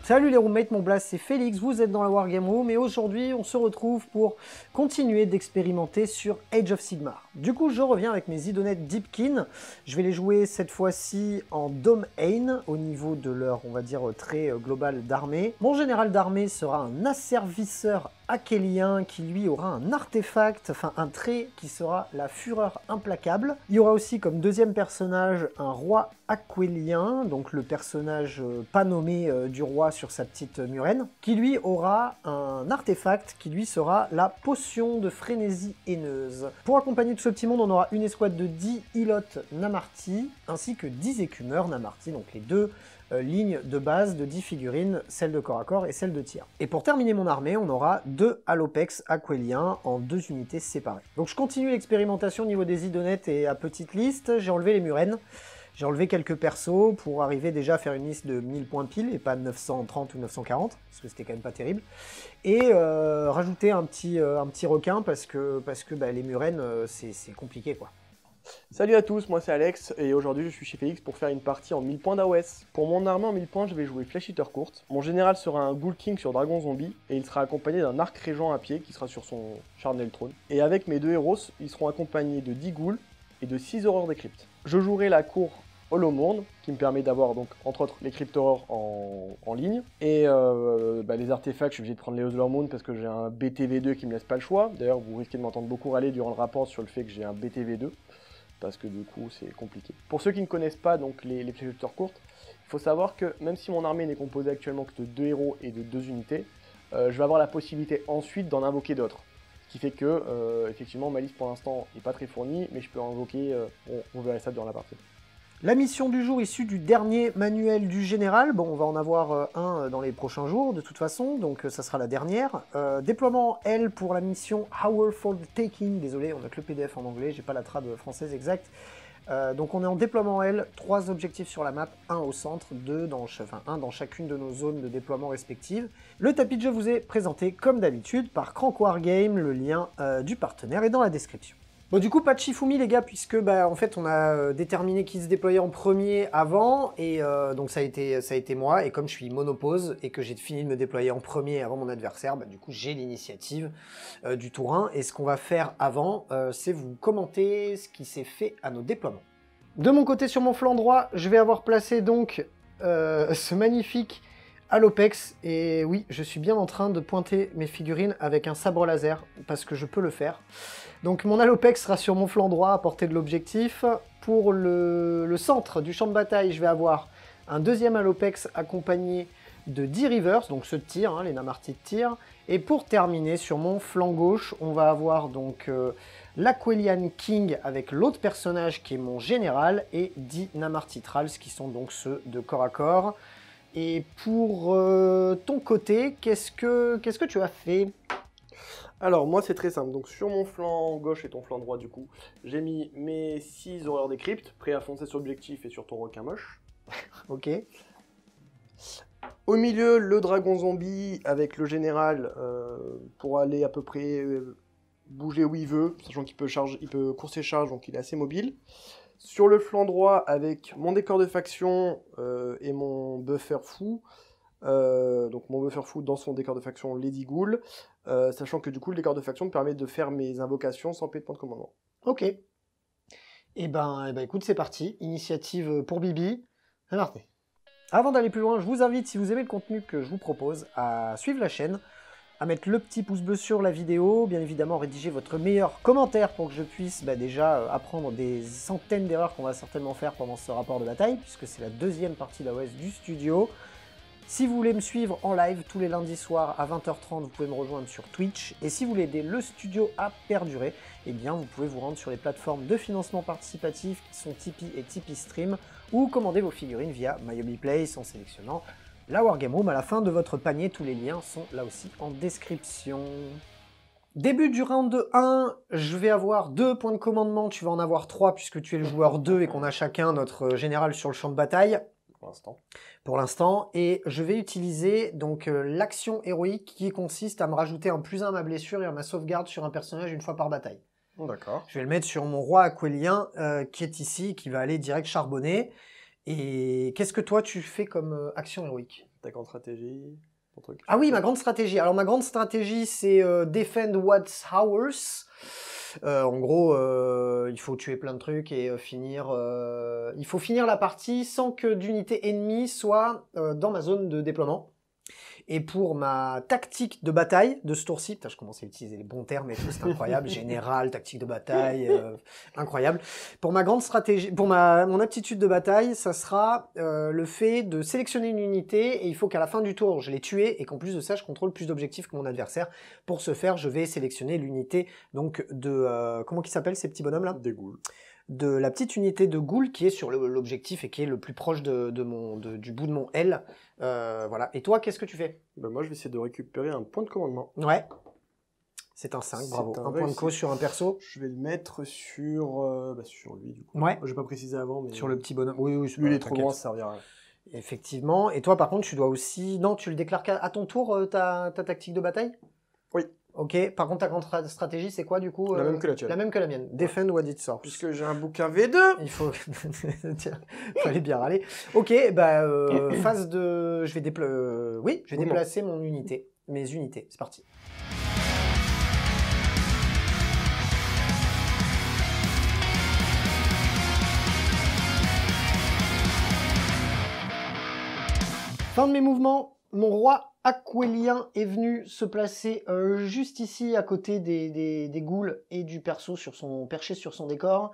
Salut les roommates, mon blast c'est Félix, vous êtes dans la Wargame Room et aujourd'hui on se retrouve pour continuer d'expérimenter sur Age of Sigmar. Du coup je reviens avec mes idonettes Deepkin, je vais les jouer cette fois-ci en Domain au niveau de leur, on va dire, trait global d'armée. Mon général d'armée sera un asservisseur Akélien qui lui aura un artefact, enfin un trait qui sera la fureur implacable. Il y aura aussi comme deuxième personnage un roi aquélien, donc le personnage pas nommé du roi sur sa petite murène, qui lui aura un artefact qui lui sera la potion de frénésie haineuse. Pour accompagner tout ce petit monde, on aura une escouade de 10 Ilotes Namarti, ainsi que 10 écumeurs Namarti, donc les deux lignes de base de 10 figurines, celle de corps à corps et celle de tir. Et pour terminer mon armée, on aura 2 Alopex aquéliens en 2 unités séparées. Donc je continue l'expérimentation au niveau des idonettes et à petite liste, j'ai enlevé les murènes. J'ai enlevé quelques persos pour arriver déjà à faire une liste de 1000 points pile et pas 930 ou 940, parce que c'était quand même pas terrible. Et rajouter un petit requin parce que bah, les murènes, c'est compliqué quoi. Salut à tous, moi c'est Alex et aujourd'hui je suis chez Félix pour faire une partie en 1000 points d'AOS. Pour mon armée en 1000 points, je vais jouer Flash Eater courte. Mon général sera un Ghoul King sur Dragon Zombie et il sera accompagné d'un arc régent à pied qui sera sur son Charnel Throne. Et avec mes deux héros, ils seront accompagnés de 10 ghouls et de 6 horreurs des cryptes. Je jouerai la cour Holomourne qui me permet d'avoir donc entre autres les Crypt Horrors en ligne et les artefacts. Je suis obligé de prendre les Holomourne parce que j'ai un BTV2 qui me laisse pas le choix. D'ailleurs vous risquez de m'entendre beaucoup râler durant le rapport sur le fait que j'ai un BTV2 parce que du coup c'est compliqué. Pour ceux qui ne connaissent pas donc les Flash Eater courtes, il faut savoir que même si mon armée n'est composée actuellement que de 2 héros et de 2 unités, je vais avoir la possibilité ensuite d'en invoquer d'autres. Ce qui fait que effectivement ma liste pour l'instant n'est pas très fournie, mais je peux en invoquer, on verra ça durant la partie. La mission du jour issue du dernier manuel du général, bon on va en avoir un dans les prochains jours de toute façon, donc ça sera la dernière. Déploiement L pour la mission Hour for the Taking, désolé on a que le PDF en anglais, j'ai pas la trad française exacte. Donc on est en déploiement L, 3 objectifs sur la map, 1 au centre, 1 dans chacune de nos zones de déploiement respectives. Le tapis de jeu vous est présenté comme d'habitude par Crank Wargame, le lien du partenaire est dans la description. Bon du coup pas de Shifumi les gars, puisque bah en fait on a déterminé qui se déployait en premier avant, et donc ça a été moi, et comme je suis monopause et que j'ai fini de me déployer en premier avant mon adversaire, bah du coup j'ai l'initiative du tour 1, et ce qu'on va faire avant, c'est vous commenter ce qui s'est fait à nos déploiements. De mon côté sur mon flanc droit, je vais avoir placé donc ce magnifique Alopex, et oui, je suis bien en train de pointer mes figurines avec un sabre laser, parce que je peux le faire. Donc mon Alopex sera sur mon flanc droit à portée de l'objectif. Pour le centre du champ de bataille, je vais avoir un deuxième Alopex accompagné de 10 Rivers, donc ceux de tir, hein, les Namarti de tir. Et pour terminer, sur mon flanc gauche, on va avoir donc l'Aquelian King avec l'autre personnage qui est mon général, et 10 Namarti Trals qui sont donc ceux de corps à corps. Et pour ton côté, qu'est-ce que tu as fait ? Alors moi c'est très simple, donc sur mon flanc gauche et ton flanc droit du coup, j'ai mis mes 6 horreurs des cryptes, prêts à foncer sur l'objectif et sur ton requin moche. Ok. Au milieu, le dragon zombie avec le général pour aller à peu près bouger où il veut, sachant qu'il peut courser charge, donc il est assez mobile. Sur le flanc droit avec mon décor de faction et mon buffer fou. Donc mon buffer fou dans son décor de faction Lady Ghoul, sachant que du coup le décor de faction me permet de faire mes invocations sans payer de point de commandement. Ok. Et ben écoute, c'est parti. Initiative pour Bibi. C'est parti. Avant d'aller plus loin, je vous invite, si vous aimez le contenu que je vous propose, à suivre la chaîne, à mettre le petit pouce bleu sur la vidéo, bien évidemment rédiger votre meilleur commentaire pour que je puisse déjà apprendre des centaines d'erreurs qu'on va certainement faire pendant ce rapport de bataille, puisque c'est la deuxième partie d'AOS du studio. Si vous voulez me suivre en live tous les lundis soirs à 20h30, vous pouvez me rejoindre sur Twitch. Et si vous voulez aider le studio à perdurer, eh bien vous pouvez vous rendre sur les plateformes de financement participatif qui sont Tipeee et Tipeee Stream, ou commander vos figurines via MyHobbyPlace en sélectionnant la Wargame Room à la fin de votre panier. Tous les liens sont là aussi en description. Début du round 1, je vais avoir 2 points de commandement, tu vas en avoir 3 puisque tu es le joueur 2 et qu'on a chacun notre général sur le champ de bataille. Pour l'instant, et je vais utiliser donc l'action héroïque qui consiste à me rajouter un +1 à ma blessure et à ma sauvegarde sur un personnage une fois par bataille. D'accord. Je vais le mettre sur mon roi aquélien qui est ici, qui va aller direct charbonner. Et qu'est-ce que toi tu fais comme action héroïque ? Ta grande stratégie, ton truc. Ah oui, ma grande stratégie. Alors ma grande stratégie, c'est Defend What's Ours. En gros, il faut tuer plein de trucs et finir... il faut finir la partie sans que d'unité ennemie soit dans ma zone de déploiement. Et pour ma tactique de bataille de ce tour-ci, je commence à utiliser les bons termes et tout, c'est incroyable, général, tactique de bataille, incroyable. Pour ma grande stratégie, pour mon aptitude de bataille, ça sera le fait de sélectionner une unité et il faut qu'à la fin du tour, je l'ai tuée et qu'en plus de ça, je contrôle plus d'objectifs que mon adversaire. Pour ce faire, je vais sélectionner l'unité donc de... comment qui s'appellent ces petits bonhommes là? Des ghouls. De la petite unité de ghoul qui est sur l'objectif et qui est le plus proche du bout de mon L. Voilà. Et toi, qu'est-ce que tu fais? Bah moi, je vais essayer de récupérer un point de commandement. Ouais. C'est un 5, bravo. Un point de cause sur un perso. Je vais le mettre sur lui, du coup. Ouais. Je vais pas préciser avant, mais... Sur le petit bonhomme. Oui, oui. Lui, il est trop loin, ça servira à rien. Effectivement. Et toi, par contre, tu dois aussi... Non, tu le déclares à ton tour, ta tactique de bataille? Oui. Ok. Par contre, ta grande stratégie, c'est quoi, du coup? La même que la tienne. La même que la mienne. Defend what it source. Puisque j'ai un bouquin V2. Il faut... Tiens, fallait bien râler. Ok, bah, phase de... Je vais déplacer mon unité. Mes unités. C'est parti. Fin de mes mouvements. Mon roi aquélien est venu se placer juste ici à côté des ghouls et du perso perché sur son décor.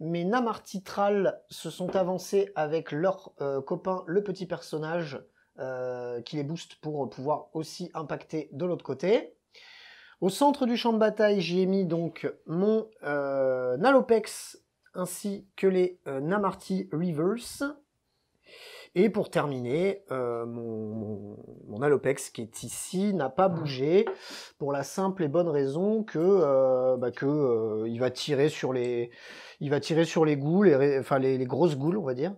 Mes Namartitrals se sont avancés avec leur copain, le petit personnage, qui les booste pour pouvoir aussi impacter de l'autre côté. Au centre du champ de bataille, j'y ai mis donc mon Nalopex ainsi que les Namarti Reverse. Et pour terminer, mon Alopex qui est ici n'a pas bougé pour la simple et bonne raison que il va tirer sur les ghouls, enfin les grosses ghouls on va dire,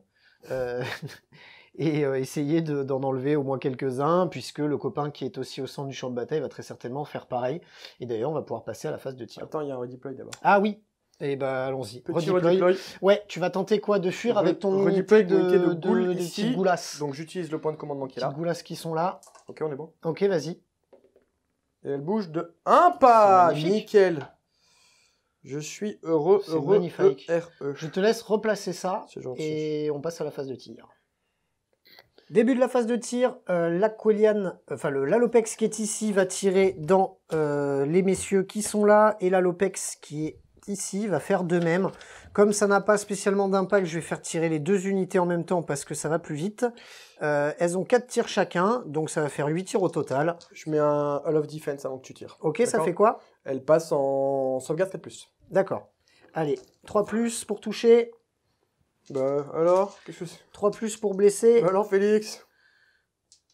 et essayer d'en enlever au moins quelques-uns puisque le copain qui est aussi au centre du champ de bataille va très certainement faire pareil. Et d'ailleurs on va pouvoir passer à la phase de tir. Attends, il y a un redeploy d'abord. Ah oui. Et bah allons-y. Petit redeploy. Ouais, tu vas tenter quoi? De fuir avec ton unité de petites goulasses. Donc j'utilise le point de commandement qui est là. Petites goulasses qui sont là. Ok, on est bon. Ok, vas-y. Et elle bouge de un pas. C'est magnifique. Nickel. Je suis heureux, magnifique. E-R-E. Je te laisse replacer ça. C'est gentil. Et on passe à la phase de tir. Début de la phase de tir, l'Alopex qui est ici va tirer dans les messieurs qui sont là. Et l'Alopex qui est ici va faire de même. Comme ça n'a pas spécialement d'impact, je vais faire tirer les deux unités en même temps parce que ça va plus vite. Elles ont 4 tirs chacun, donc ça va faire 8 tirs au total. Je mets un Hall of Defense avant que tu tires. Ok, ça fait quoi? Elle passe en sauvegarde 4+. D'accord. Allez, 3+ pour toucher. Bah alors, qu'est-ce que c'est? 3+ pour blesser. Bah alors Félix?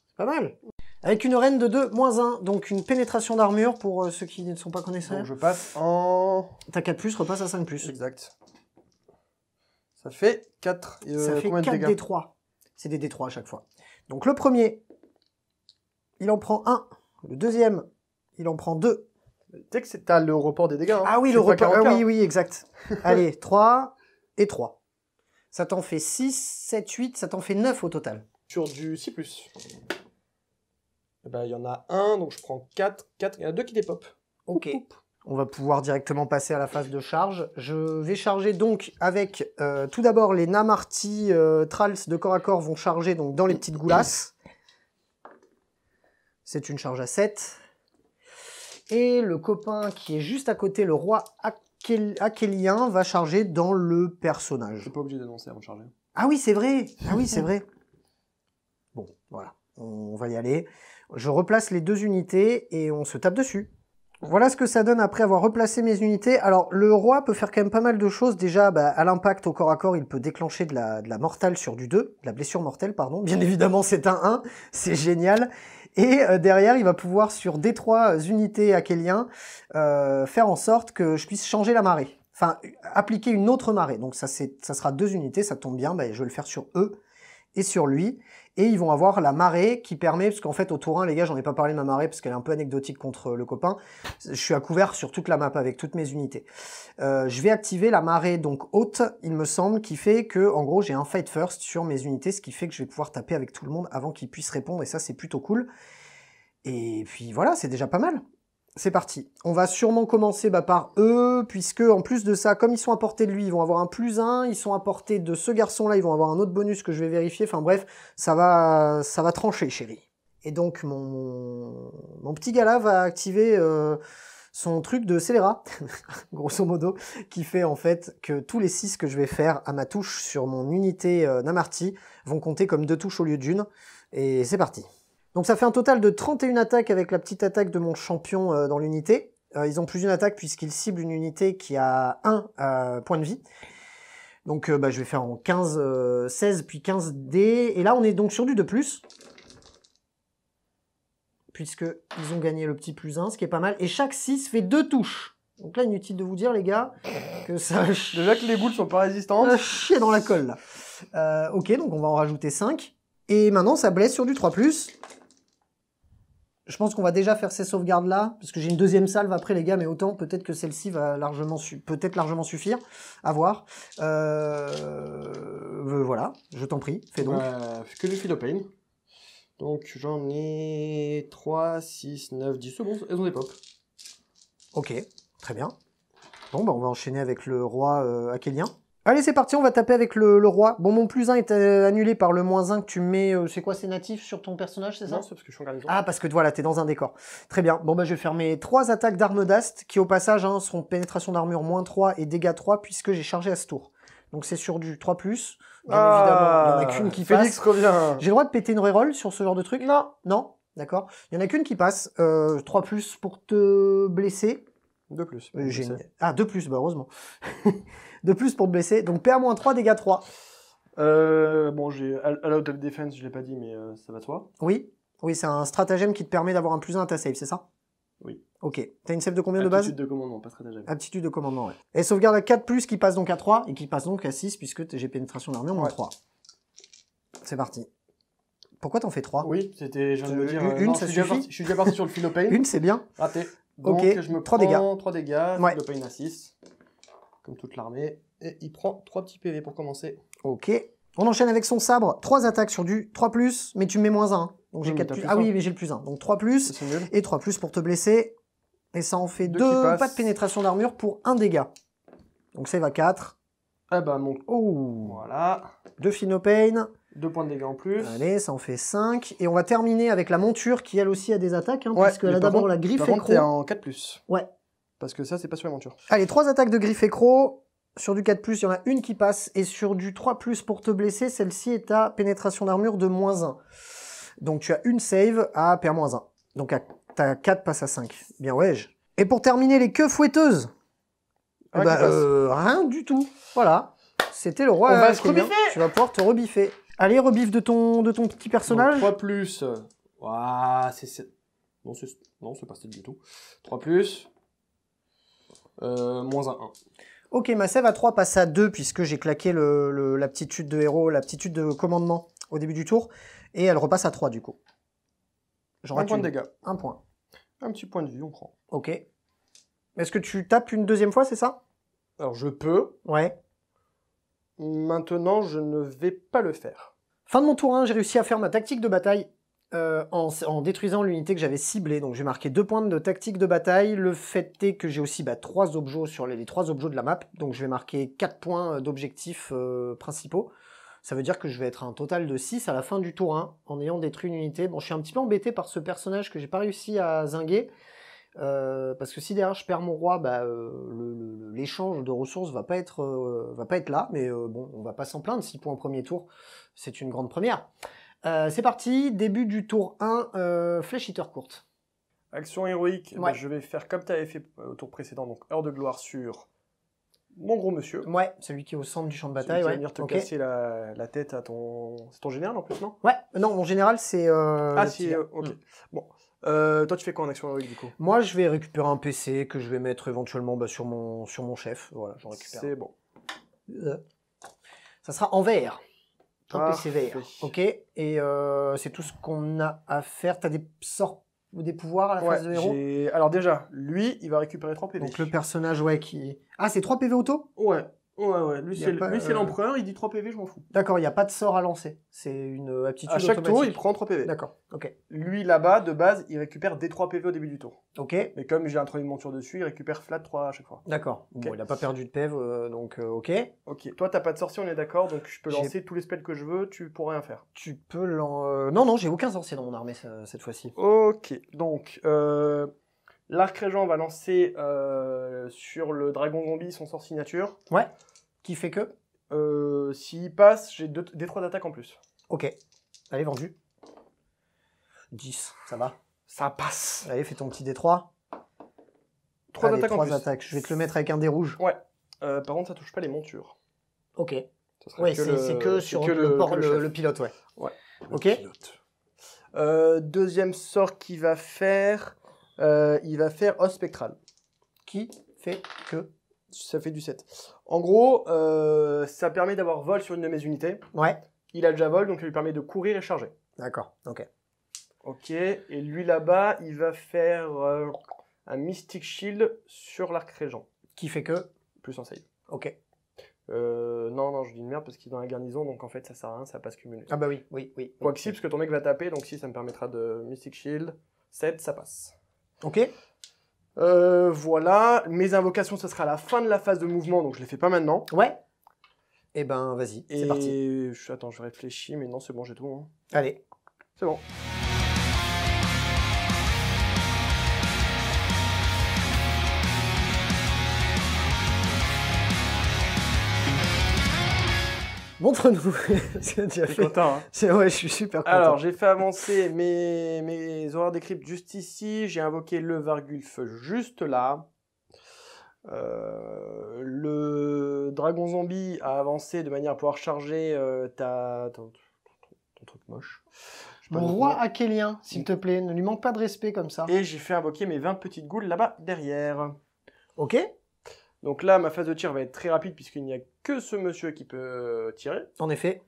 C'est pas mal. Avec une reine de 2-1, donc une pénétration d'armure pour ceux qui ne sont pas connaisseurs. Donc je passe en... T'as 4+, repasse à 5+. Exact. Ça fait 4. Ça fait combien 4 de dégâts? D3. C'est des D3 à chaque fois. Donc le premier, il en prend 1. Le deuxième, il en prend 2. Tu sais que t'as le report des dégâts. Hein. Ah oui, le report. Oui, exact. Allez, 3 et 3. Ça t'en fait 6, 7, 8, ça t'en fait 9 au total. Sur du 6+. Eh ben, il y en a un, donc je prends 4. Il y en a 2 qui dépopent. Ok. On va pouvoir directement passer à la phase de charge. Je vais charger donc avec, tout d'abord, les Namarti Trals de corps à corps vont charger donc dans les petites goulasses. C'est une charge à 7. Et le copain qui est juste à côté, le roi aquélien, va charger dans le personnage. Je suis pas obligé d'annoncer avant de charger. Ah oui, c'est vrai. Ah oui, c'est vrai. Bon, voilà. On va y aller. Je replace les deux unités et on se tape dessus. Voilà ce que ça donne après avoir replacé mes unités. Alors, le roi peut faire quand même pas mal de choses. Déjà, à l'impact au corps à corps, il peut déclencher de la mortale sur du 2. De la blessure mortelle, pardon. Bien évidemment, c'est un 1. C'est génial. Et derrière, il va pouvoir, sur des 3 unités aquéliens, faire en sorte que je puisse changer la marée. Enfin, appliquer une autre marée. Donc ça sera 2 unités, ça tombe bien. Je vais le faire sur eux. et sur lui. Et ils vont avoir la marée qui permet, parce qu'en fait au tour 1, les gars, j'en ai pas parlé de ma marée parce qu'elle est un peu anecdotique contre le copain. Je suis à couvert sur toute la map avec toutes mes unités. Je vais activer la marée donc haute, il me semble, qui fait que en gros j'ai un fight first sur mes unités, ce qui fait que je vais pouvoir taper avec tout le monde avant qu'ils puissent répondre, et ça c'est plutôt cool. Et puis voilà, c'est déjà pas mal. C'est parti. On va sûrement commencer par eux, puisque en plus de ça, comme ils sont à portée de lui, ils vont avoir un +1, ils sont à portée de ce garçon-là, ils vont avoir un autre bonus que je vais vérifier. Enfin bref, ça va trancher, chérie. Et donc mon petit gars là va activer son truc de scélérat, grosso modo, qui fait en fait que tous les 6 que je vais faire à ma touche sur mon unité Namarty vont compter comme 2 touches au lieu d'1. Et c'est parti. Donc ça fait un total de 31 attaques avec la petite attaque de mon champion dans l'unité. Ils ont plus d'une attaque puisqu'ils ciblent une unité qui a 1 point de vie. Donc je vais faire en 15, 16 puis 15 dés. Et là on est donc sur du 2+. Puisqu'ils ont gagné le petit +1, ce qui est pas mal. Et chaque 6 fait 2 touches. Donc là inutile de vous dire les gars que ça... Déjà que les boules sont pas résistantes. Ça chier dans la colle là. Ok, donc on va en rajouter 5. Et maintenant ça blesse sur du 3+. Je pense qu'on va déjà faire ces sauvegardes là, parce que j'ai une deuxième salve après les gars, mais autant peut-être que celle-ci va largement suffire, à voir. Voilà, je t'en prie, fais donc. Que du Philopane. Donc j'en ai 3, 6, 9, 10 secondes, elles ont des pop. Ok, très bien. Bon, on va enchaîner avec le roi Akélien. Allez, c'est parti, on va taper avec le roi. Bon, mon +1 est annulé par le -1 que tu mets... c'est quoi, c'est natif sur ton personnage, c'est ça? Non, c'est parce que je suis en garnison. Ah, parce que voilà, t'es dans un décor. Très bien. Bon, je vais faire mes 3 attaques d'armes d'ast, qui au passage seront pénétration d'armure -3 et dégâts 3, puisque j'ai chargé à ce tour. Donc c'est sur du 3+. Bien évidemment, il n'y en a qu'une qui Félix passe. revient. J'ai le droit de péter une reroll sur ce genre de truc? Non. Non? D'accord. Il n'y en a qu'une qui passe. 3+ pour te blesser. 2+. Génial. Ah, 2+, heureusement. 2+ pour te blesser. Donc PA-3, dégâts 3. Bon, j'ai All Out of Defense, je l'ai pas dit, mais ça va de soi. Oui, c'est un stratagème qui te permet d'avoir un +1 à ta save, c'est ça? Oui. Ok. T'as une save de combien de base? Aptitude de commandement, pas stratagème. Aptitude de commandement, ouais. Et sauvegarde à 4+, qui passe donc à 3, et qui passe donc à 6, puisque j'ai pénétration d'armure -3. C'est parti. Pourquoi t'en fais 3? Oui, c'était, je viens de me dire... Une, ça suffit? Je suis déjà parti sur le Philopane. Une, c'est bien. Raté. Donc, ok, je me 3 prends dégâts. 3 dégâts, Ouais. Philopane à 6, comme toute l'armée. Et il prend 3 petits PV pour commencer. Ok. On enchaîne avec son sabre. 3 attaques sur du 3+, mais tu me mets -1. Donc j'ai Oui, 4+. mais Ah oui, mais j'ai le +1. Donc 3+, C'est nul. et 3+ pour te blesser. Et ça en fait 2, Deux qui passent. pas de pénétration d'armure pour 1 dégât. Donc save à 4. Ah bah, mon... Oh. Voilà. 2 Philopane. 2 points de dégâts en plus. Allez, ça en fait 5. Et on va terminer avec la monture qui elle aussi a des attaques, Ouais, puisqu'elle a mais par d'abord contre- la griffe Par et contre, t'es croc. en 4+. Ouais. Parce que ça, c'est pas sur la monture. Allez, 3 attaques de griffe et croc. Sur du 4+, il y en a une qui passe. Et sur du 3+ pour te blesser, celle-ci est à pénétration d'armure de -1. Donc tu as une save à PA-1. Donc ta 4 passe à 5. Bien ouais. Et pour terminer, les queues fouetteuses. Ah, qui passe. Rien du tout. Voilà. C'était le roi. On va se Kélien. rebiffer. Tu vas pouvoir te rebiffer. Allez, rebiffe de ton petit personnage. 3+. Ouah, c'est... Non, c'est pas style du tout. 3+. -1. Ok, ma save à 3 passe à 2 puisque j'ai claqué l'aptitude de héros, l'aptitude de commandement au début du tour. Et elle repasse à 3 du coup. J'en 1 rate point de une. dégâts. 1 point. Un petit point de vue, on prend. Ok. Est-ce que tu tapes une deuxième fois, c'est ça? Alors, je peux. Ouais. Maintenant, je ne vais pas le faire. Fin de mon tour 1, j'ai réussi à faire ma tactique de bataille en détruisant l'unité que j'avais ciblée. Donc j'ai marqué 2 points de tactique de bataille. Le fait est que j'ai aussi 3 objets sur les 3 objets de la map. Donc je vais marquer 4 points d'objectifs principaux. Ça veut dire que je vais être à un total de 6 à la fin du tour 1 en ayant détruit une unité. Bon, je suis un petit peu embêté par ce personnage que j'ai pas réussi à zinguer. Parce que si derrière je perds mon roi, l'échange de ressources va pas être là, mais bon, on va pas s'en plaindre, 6 points au premier tour, c'est une grande première. C'est parti, début du tour 1, flèche hitter courte. Action héroïque, Ouais. je vais faire comme tu avais fait au tour précédent, donc heure de gloire sur mon gros monsieur. Ouais, celui qui est au centre du champ de Celui bataille, qui va ouais. venir te Ok. casser la tête à ton... C'est ton général en plus, non? Ouais, non, mon général c'est... Ah le si, petit gars. ok. Mm. Bon. Toi tu fais quoi en action héroïque du coup? Moi je vais récupérer un PC que je vais mettre éventuellement sur mon chef, voilà, j'en récupère. C'est bon. Ça sera en vert. Un PC VR. Parfait. Ok. Et c'est tout ce qu'on a à faire. T'as des sorts ou des pouvoirs à la phase de héros? Alors déjà, lui, il va récupérer 3 PV. Donc le personnage, ouais, qui... Ah, c'est 3 PV auto? Ouais. Lui, Y a pas, c'est l'empereur, il dit 3 PV, je m'en fous. D'accord, il n'y a pas de sort à lancer. C'est une aptitude À chaque automatique. tour, il prend 3 PV. D'accord, ok. Lui, là-bas, de base, il récupère des 3 PV au début du tour. Ok, Mais comme j'ai introduit une monture dessus, il récupère flat 3 à chaque fois. d'accord. Ok. Bon, il n'a pas perdu de PEV, donc ok. Ok, toi, t'as pas de sorcier, on est d'accord, donc je peux J'ai- lancer tous les spells que je veux, tu pourras rien faire. Tu peux non, j'ai aucun sorcier dans mon armée cette fois-ci. Ok, donc l'arc régent va lancer sur le dragon zombie son sort signature. Ouais. Qui fait que? S'il passe, j'ai des 3 d'attaque en plus. Ok. Allez, vendu. 10, ça va. Ça passe. Allez, fais ton petit D3. 3 Allez, attaques en 3 plus. attaques. Je vais te le mettre avec un dé rouge. Ouais. Par contre, ça touche pas les montures. Ok. Ça sera Ouais, que c'est que sur que le chef. pilote, ouais. Ouais. Ok. Pilote. Deuxième sort qu'il va faire, il va faire os spectral. Qui fait que? Ça fait du 7. En gros, ça permet d'avoir vol sur une de mes unités. Ouais. Il a déjà vol, donc ça lui permet de courir et charger. D'accord, ok. Ok, et lui là-bas, il va faire un Mystic Shield sur l'arc régent. Qui fait que? Plus un save. Ok. Non, je dis une merde parce qu'il est dans la garnison, donc en fait ça sert à rien, ça va pas se cumuler. Ah bah oui. Quoi que si, parce que ton mec va taper, donc si ça me permettra de Mystic Shield. 7, ça passe. Ok. Voilà, mes invocations, ce sera à la fin de la phase de mouvement, donc je les fais pas maintenant. Ouais. Eh ben, vas-y, c'est parti. Attends, je réfléchis, mais non, c'est bon, j'ai tout. Hein. Allez. C'est bon. Montre-nous. Tu as T'es fait... content, hein. Ouais, je suis super content. Alors, j'ai fait avancer mes horreurs des cryptes juste ici. J'ai invoqué le Vargulf juste là. Le dragon zombie a avancé de manière à pouvoir charger ton truc moche. Je sais pas Mon le roi nom. Akélien, s'il te plaît, ne lui manque pas de respect comme ça. Et j'ai fait invoquer mes 20 petites goules là-bas derrière. Ok. Donc là, ma phase de tir va être très rapide puisqu'il n'y a que ce monsieur qui peut tirer. En effet.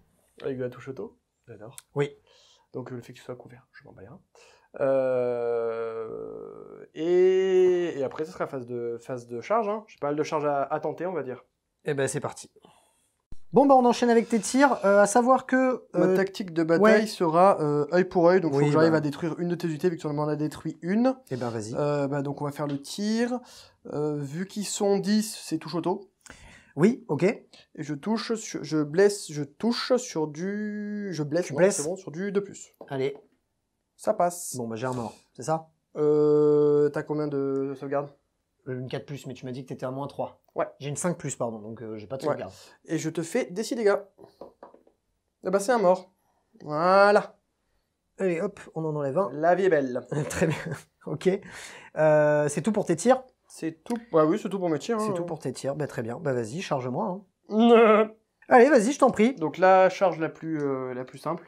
Avec de la touche auto. J'adore. Oui. Donc le fait que tu sois couvert, je m'en bats rien. Et après, ce sera phase de charge. Hein. J'ai pas mal de charge à tenter, on va dire. Eh ben, c'est parti. Bon, bah, on enchaîne avec tes tirs. À savoir que... Ma tactique de bataille sera œil pour œil. Donc, il Oui, faut que j'arrive bah. à détruire une de tes unités, vu que tu en as détruit une. Eh ben, vas-y. Donc, on va faire le tir. Vu qu'ils sont 10, c'est touche auto. Oui, ok. Et je touche sur du... Je blesse, Tu non, blesses. c'est bon, sur du 2+. Allez. Ça passe. Bon, bah, j'ai un mort. C'est ça? T'as combien de sauvegarde? Une 4+, mais tu m'as dit que t'étais à -3. Ouais. J'ai une 5+, pardon, donc j'ai pas de Ouais. sauvegarde. Et je te fais des 6 dégâts. Eh ben, c'est un mort. Voilà. Allez, hop, on en enlève un. La vie est belle. Très bien. Ok. C'est tout pour tes tirs? C'est tout. Ouais, oui, c'est tout pour mes tirs. C'est hein. tout pour tes tirs. Bah, très bien. Bah, vas-y, charge-moi. Hein. Allez, vas-y, je t'en prie. Donc la charge la plus simple.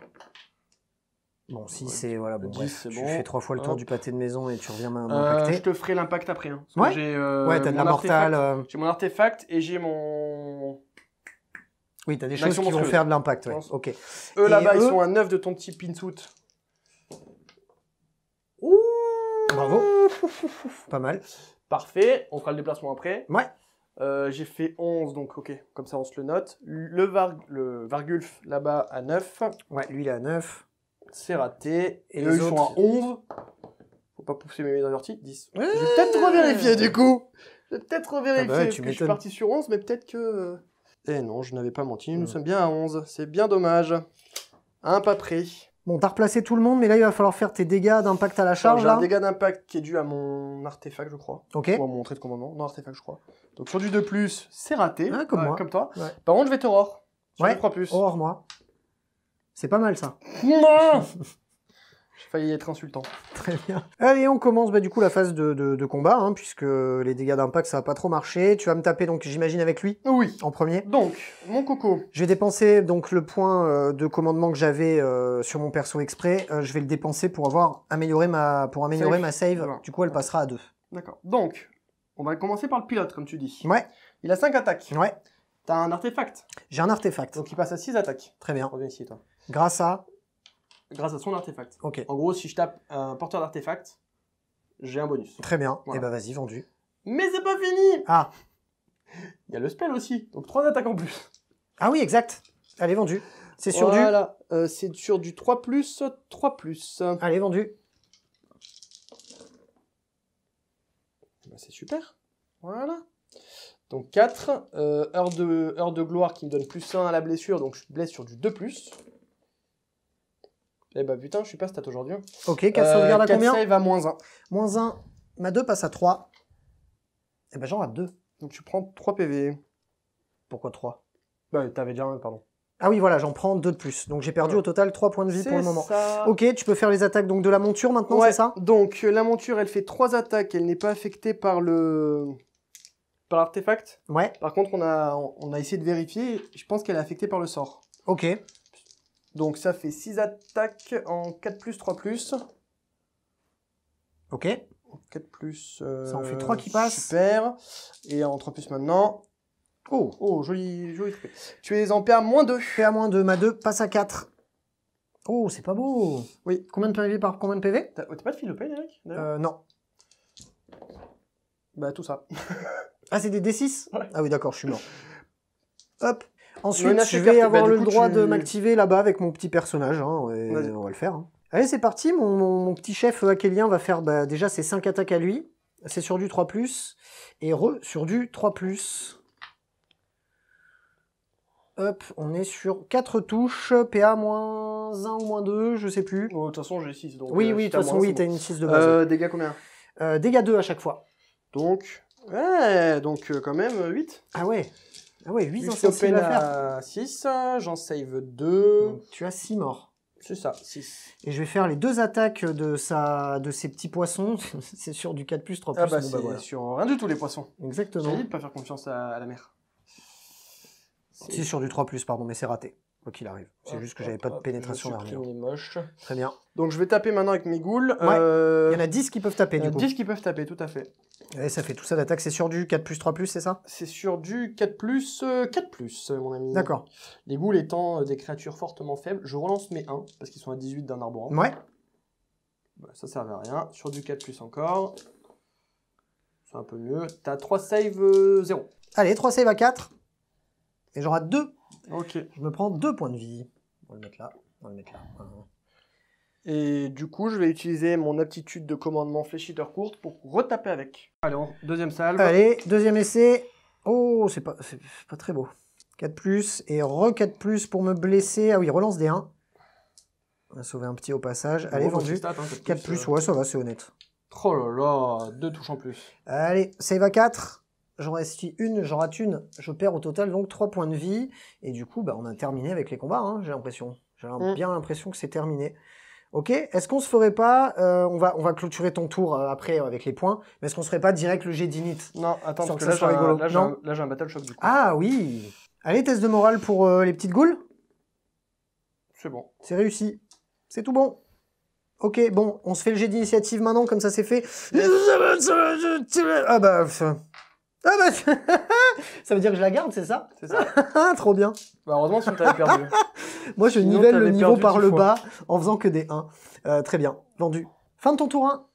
Bon, si Ouais, c'est... Voilà, bon, 10, bref. c'est Tu bon. fais 3 fois le tour Hop. du pâté de maison et tu reviens Je m'impacter. te ferai l'impact après. Hein, parce Ouais. que j'ai, Ouais, t'as de la mon mortale. artefact. J'ai mon artefact et j'ai mon... Oui, t'as des choses l'action qui vont monstrueuse. faire de l'impact, ouais. Je pense. Ok. Eux, Et là-bas, ils eux sont à 9 de ton petit pinsuit. Bravo. Pas mal. Parfait. On fera le déplacement après. Ouais. J'ai fait 11, donc ok. Comme ça, on se le note. Le Vargulf, là-bas, à 9. Ouais, lui, il est à 9. C'est raté. Et Et les eux, ils sont à autres 11. Faut pas pousser mes médailles d'ortie. 10. Ouais. Je vais peut-être revérifier du coup. Je vais peut-être revérifier. Ah bah ouais, parce tu que je suis m'étonnes. parti sur 11, mais peut-être que. Eh non, je n'avais pas menti. Nous Mm. sommes bien à 11. C'est bien dommage. Un pas près. Bon, t'as replacé tout le monde, mais là, il va falloir faire tes dégâts d'impact à la charge, J'ai un là. dégât d'impact qui est dû à mon artefact, je crois. Ok. Ou à mon trait de commandement. Non, artefact, je crois. Donc sur du 2+, c'est raté. Ah, comme moi. Comme toi. Ouais. Par contre, je vais te roar. Sur Ouais. du 3+. Hors moi. C'est pas mal, ça. Non. J'ai failli être insultant. Très bien. Allez, on commence du coup la phase de combat, hein, puisque les dégâts d'impact, ça va pas trop marcher. Tu vas me taper, donc j'imagine, avec lui, Oui. en premier. Donc, mon coco. Je vais dépenser donc le point de commandement que j'avais sur mon perso exprès. Je vais le dépenser pour améliorer ma save. Voilà. Du coup, elle passera à 2. D'accord. Donc, on va commencer par le pilote, comme tu dis. Ouais, Il a 5 attaques. ouais. T'as un artefact. J'ai un artefact. Donc il passe à 6 attaques. Très bien. Reviens ici, toi. Grâce à... Grâce à son artefact. Ok. En gros, si je tape un porteur d'artefact, j'ai un bonus. Très bien. Voilà. Et bah vas-y, vendu. Mais c'est pas fini. Ah. Il y a le spell aussi. Donc 3 attaques en plus. Ah oui, exact. Allez, vendu. C'est sur du... Voilà. C'est sur du 3+, 3+. Allez, vendu. Bah, c'est super. Voilà. Donc 4. Heure de gloire qui me donne +1 à la blessure. Donc je blesse sur du 2+. Eh bah putain, je suis pas stat aujourd'hui. Ok, 4 sauvegardes à 4 combien? save à -1. -1. Ma 2 passe à 3. Et ben j'en rate 2. Donc tu prends 3 PV. Pourquoi 3? Bah t'avais déjà un, pardon. Ah oui, voilà, j'en prends 2 de plus. Donc j'ai perdu Ouais. au total 3 points de vie pour le moment. Ça. Ok, tu peux faire les attaques donc de la monture maintenant, Ouais, c'est ça? donc la monture, elle fait 3 attaques. Elle n'est pas affectée par l'artefact. Ouais, Par contre, on a essayé de vérifier. Je pense qu'elle est affectée par le sort. ok. Donc ça fait 6 attaques en 4+, 3+. Ok. 4+. Ça en fait 3 qui passent. Super. Et en 3+ maintenant. Oh, Oh, joli truc. Tu es en PA -2. PA -2, ma 2 passe à 4. Oh, c'est pas beau. Oui. Combien de PV par combien de PV? T'as pas de philopène, Eric, d'ailleurs Non. Bah tout ça. Ah, c'est des D6? Ouais. Ah oui, d'accord, je suis mort. Hop. Non, Ensuite, une je carte, vais bah, avoir du le coup, droit tu- de m'activer là-bas avec mon petit personnage. Hein, et Vas-y. on va le faire. Hein. Allez, c'est parti. Mon petit chef Akélien va faire déjà ses 5 attaques à lui. C'est sur du 3+. Et sur du 3+. Hop, on est sur 4 touches. PA -1 ou -2, je sais plus. Oh, de toute façon, j'ai 6. Donc, Oui, si de toute t'as façon, moins, oui, c'est t'as bon. une 6 de base. Dégâts combien? Dégâts 2 à chaque fois. Donc, ouais, donc quand même 8. Ah ouais. Ah ouais, 8 8 insensibles à faire. à 6, j'en save 2. Donc, tu as 6 morts. C'est ça, 6. Et je vais faire les 2 attaques de ces petits poissons. C'est sur du 4+, 3+. Ah bah bon, c'est voilà. sur rien du tout les poissons. J'ai Exactement. dit de pas faire confiance à la mer. C'est sur du 3+, pardon, mais c'est raté. Quoi qu'il arrive. C'est juste que j'avais pas de pénétration d'armure. d'armure. Les moches. Très bien. Donc je vais taper maintenant avec mes ghouls. Ouais. Il y en a 10 qui peuvent taper, il y en du a coup. 10 qui peuvent taper, tout à fait. Et ça fait tout ça d'attaque. C'est sur du 4+, 3+, c'est ça? C'est sur du 4+, 4+, mon ami. D'accord. Les ghouls étant des créatures fortement faibles, je relance mes 1, parce qu'ils sont à 18 d'un arbre. Ouais. Bah, ça sert à rien. Sur du 4+ encore. C'est un peu mieux. T'as 3 save 0. Allez, 3 save à 4. Et j'en rate 2. Ok. Je me prends 2 points de vie. On va le mettre là. On va le mettre là. Voilà. Et du coup, je vais utiliser mon aptitude de commandement fléchiteur courte pour retaper avec. Allez, deuxième salve. Allez, deuxième essai. Oh, c'est pas très beau. 4+, et re-4+, pour me blesser. Ah oui, relance des 1. On va sauver un petit au passage. Allez, Bon, vendu. stat, hein, 4+, ouais, ça va, c'est honnête. Oh là là, 2 touches en plus. Allez, save à 4. J'en reste une, j'en rate une. Je perds au total donc 3 points de vie. Et du coup, bah, on a terminé avec les combats, hein, j'ai l'impression. J'ai bien l'impression que c'est terminé. Ok, est-ce qu'on se ferait pas, on va clôturer ton tour après avec les points, mais est-ce qu'on se ferait pas direct le jet d'init? Non, attends, Sans parce que que ça là, soit rigolo. j'ai un battle shock du coup. Ah oui. Allez, test de morale pour les petites goules. C'est bon. C'est réussi. C'est tout bon. Ok, bon, on se fait le jet d'initiative maintenant, comme ça c'est fait. Ah bah... Ah bah... ça veut dire que je la garde, c'est ça? C'est ça. Trop bien. Bah, heureusement, sinon t'avais perdu. Moi, je Sinon, nivelle le t'avais niveau perdu par 10 le fois. bas en faisant que des 1. Très bien, vendu. Fin de ton tour 1.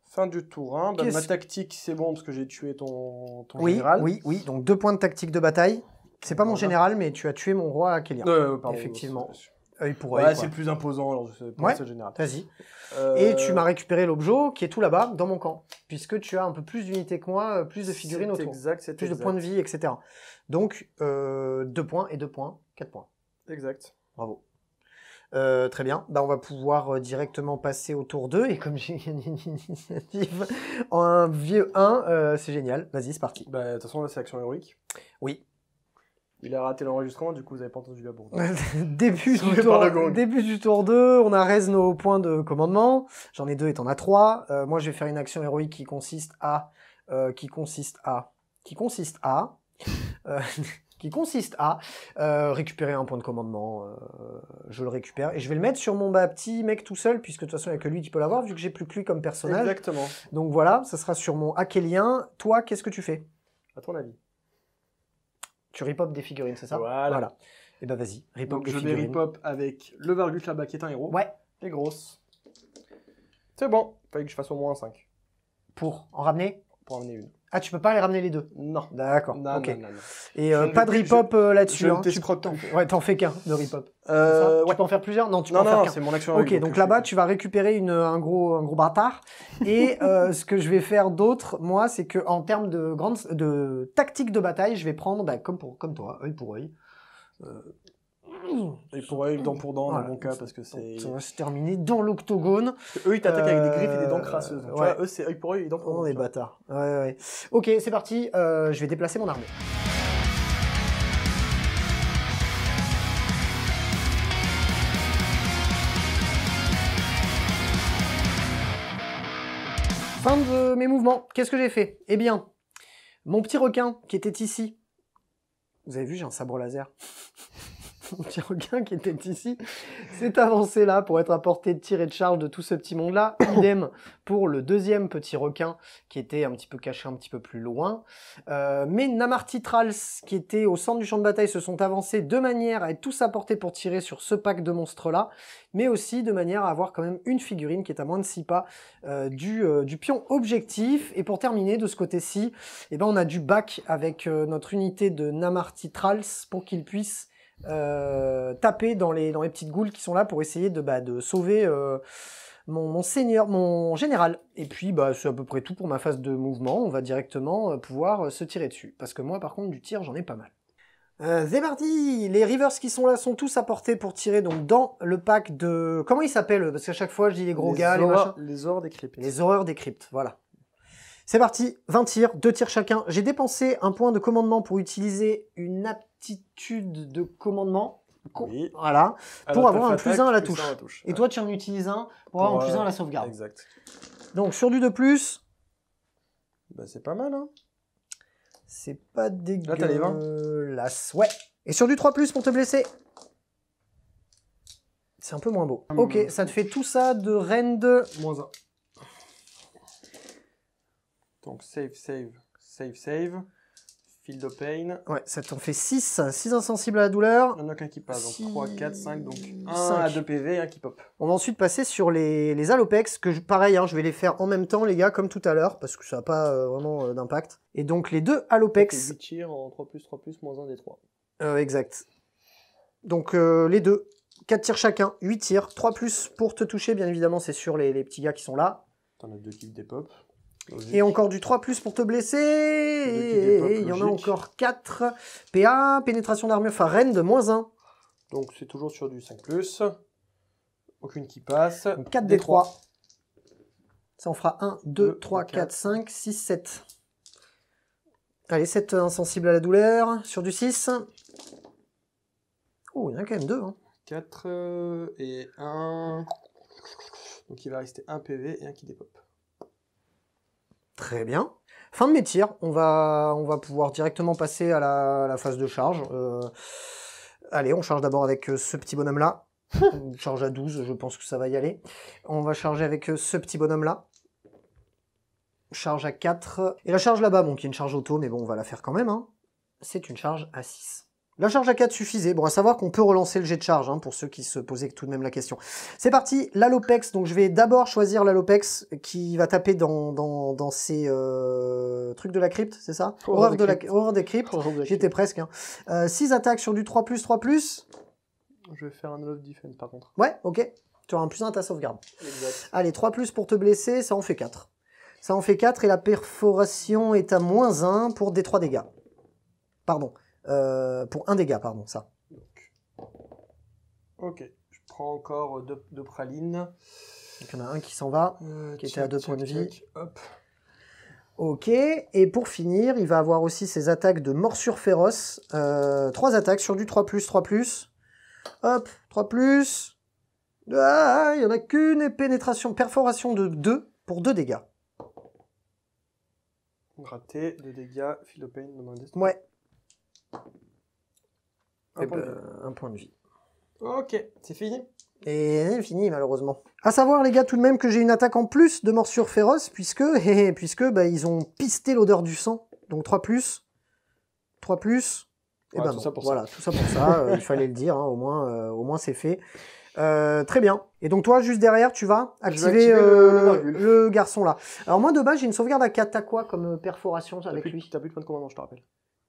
Fin du tour. Hein. Bah, Qu'est-ce- ma tactique, c'est bon parce que j'ai tué ton Oui, général. oui. Donc 2 points de tactique de bataille. C'est pas mon Voilà. général, mais tu as tué mon roi Akélien. Pardon, Effectivement. c'est- Œil pour Ouais, œil, c'est quoi. le plus imposant, alors c'est pour Ouais. ce général. Vas-y. Et tu m'as récupéré l'objet qui est tout là-bas, dans mon camp. Puisque tu as un peu plus d'unités que moi, plus de figurines C'est autour. exact, c'est Plus de exact. points de vie, etc. Donc, 2 points et 2 points, 4 points. Exact. Bravo. Très bien. Bah, on va pouvoir directement passer au tour 2. Et comme j'ai gagné une initiative en un vieux 1, c'est génial. Vas-y, c'est parti. Bah, de toute façon, là, c'est action héroïque. Oui. Il a raté l'enregistrement, du coup, vous avez pas entendu la bourde. début, Sauvé du tour, par le gong. début du tour 2, on a raise nos points de commandement. J'en ai 2 et t'en as 3. Moi, je vais faire une action héroïque qui consiste à... récupérer un point de commandement. Je le récupère. Et je vais le mettre sur mon petit mec tout seul, puisque de toute façon, il n'y a que lui qui peut l'avoir, vu que j'ai plus que lui comme personnage. Exactement. Donc voilà, ça sera sur mon Akélien. Toi, qu'est-ce que tu fais? À ton avis. Tu repop des figurines, c'est ça? Voilà. Et bah vas-y, repop Donc des je figurines. vais repop avec le Vargus là-bas qui est un héros. Ouais. Et grosse. C'est bon. Fallait que je fasse au moins un 5 Pour en ramener? pour en amener une. Ah, tu peux pas les ramener les deux? Non. D'accord, Non, ok. non. Et Je ne pas de vais plus- repop là-dessus, je ne hein. t'escroque t'en plus. fais- Ouais, t'en fais qu'un de repop. C'est ça Tu Ouais. peux en faire plusieurs? Non, tu peux Non, en faire non, qu'un. c'est mon action. Ok, donc là-bas, tu vas récupérer un gros bâtard. Et ce que je vais faire d'autre, moi, c'est que en termes de tactique de bataille, je vais prendre, bah, comme toi, œil pour œil. Et pour œil, dent pour dent, Voilà. dans mon cas, parce que c'est. Ça va se terminer dans l'octogone. Eux, ils t'attaquent avec des griffes et des dents crasseuses. Tu ouais. vois, eux, c'est œil pour œil et dent pour dent. On est tu vois. bâtards. Ouais. Ok, c'est parti. Je vais déplacer mon armée. Fin de mes mouvements. Qu'est-ce que j'ai fait? Eh bien, mon petit requin qui était ici. Vous avez vu, j'ai un sabre laser. Mon petit requin qui était ici s'est avancé là pour être à portée de tir et de charge de tout ce petit monde-là. Idem pour le deuxième petit requin qui était un petit peu caché un petit peu plus loin. Mes Namartitrals qui étaient au centre du champ de bataille se sont avancés de manière à être tous à portée pour tirer sur ce pack de monstres-là, mais aussi de manière à avoir quand même une figurine qui est à moins de 6 pas du pion objectif. Et pour terminer, de ce côté-ci, eh ben, on a du bac avec notre unité de Namartitrals pour qu'il puisse taper dans les petites goules qui sont là pour essayer de sauver mon général. Et puis bah, c'est à peu près tout pour ma phase de mouvement. On va directement pouvoir se tirer dessus. Parce que moi par contre du tir j'en ai pas mal. C'est parti. Les Rivers qui sont là sont tous à portée pour tirer donc dans le pack de... Comment ils s'appellent? Parce qu'à chaque fois je dis les gros gars, les machins. Les horreurs des cryptes. Les horreurs des cryptes, voilà. C'est parti, 20 tirs, 2 tirs chacun. J'ai dépensé un point de commandement pour utiliser une aptitude de commandement. Oui. Voilà, pour avoir un plus 1 à la touche. Et ouais. toi, tu en utilises un pour avoir un plus 1 à la sauvegarde. Exact. Donc, sur du 2+, Bah, c'est pas mal, hein. c'est pas dégueu. Là, t'as les 20. Ouais. Et sur du 3+, pour te blesser. C'est un peu moins beau. Ok, ça te fait tout ça de rend de... -1. Donc, save. Field of Pain. Ouais, ça t'en fait 6. 6 insensibles à la douleur. Il n'y en a qu'un qui passe, donc 6, 3, 4, 5, donc 1 5. à 2 PV et un qui pop. On va ensuite passer sur les Alopex, que pareil, hein, je vais les faire en même temps, les gars, comme tout à l'heure, parce que ça n'a pas vraiment d'impact. Et donc, les deux Alopex... 8 tirs en 3+, moins 1 des 3. Exact. Donc, les deux. 4 tirs chacun, 8 tirs. 3+ pour te toucher, bien évidemment, c'est sur les petits gars qui sont là. T'en as 2 qui dépop. Et encore du 3+ pour te blesser. Et il y en a encore 4. PA, pénétration d'armure, enfin rend de -1. Donc c'est toujours sur du 5+. Aucune qui passe. Donc 4 des 3. Ça en fera 1, 2, 3, 4, 5, 6, 7. Allez, 7 insensibles à la douleur. Sur du 6. Oh, il y en a quand même 2. Hein. 4 et 1. Donc il va rester 1 PV et un qui dépop. Très bien. Fin de mes tirs. On va pouvoir directement passer à la phase de charge. Allez, on charge d'abord avec ce petit bonhomme-là. On charge à 12, je pense que ça va y aller. On va charger avec ce petit bonhomme-là. Charge à 4. Et la charge là-bas, bon, qui est une charge auto, mais bon, on va la faire quand même. Hein. C'est une charge à 6. La charge à 4 suffisait. Bon, à savoir qu'on peut relancer le jet de charge, hein, pour ceux qui se posaient tout de même la question. C'est parti, l'Alopex. Donc, je vais d'abord choisir l'Alopex qui va taper dans ces trucs de la crypte, c'est ça? Horreur des cryptes. J'y étais presque. Hein. 6 attaques sur du 3+. Je vais faire un love defense par contre. Ouais, ok. Tu auras un plus 1 à ta sauvegarde. Exact. Allez, 3+ pour te blesser, ça en fait 4. Ça en fait 4 et la perforation est à -1 pour des 3 dégâts. Pardon. Pour 1 dégât, pardon, ça. Ok, je prends encore 2 pralines. Donc il y en a un qui s'en va, qui était à 2 points de vie. Hop. Ok, et pour finir, il va avoir aussi ses attaques de morsure féroce. 3 attaques sur du 3+. Hop, 3+. Ah, il n'y en a qu'une, et pénétration, perforation de 2 pour 2 dégâts. Raté, 2 dégâts, Field of Pain, demandé. Ouais. Un point de vie. Ok, c'est fini. Et fini malheureusement. À savoir les gars tout de même que j'ai une attaque en plus de morsure féroce puisque bah, ils ont pisté l'odeur du sang. Donc 3+. Et Ouais, ben tout non. ça pour Voilà, tout ça pour ça. Il fallait le dire, hein, au moins c'est fait. Très bien. Et donc toi, juste derrière, tu vas activer le Vargulf. le garçon là. Alors moi, de base, j'ai une sauvegarde à 4. T'as quoi comme perforation avec lui? T'as plus de point de commandement, je te rappelle.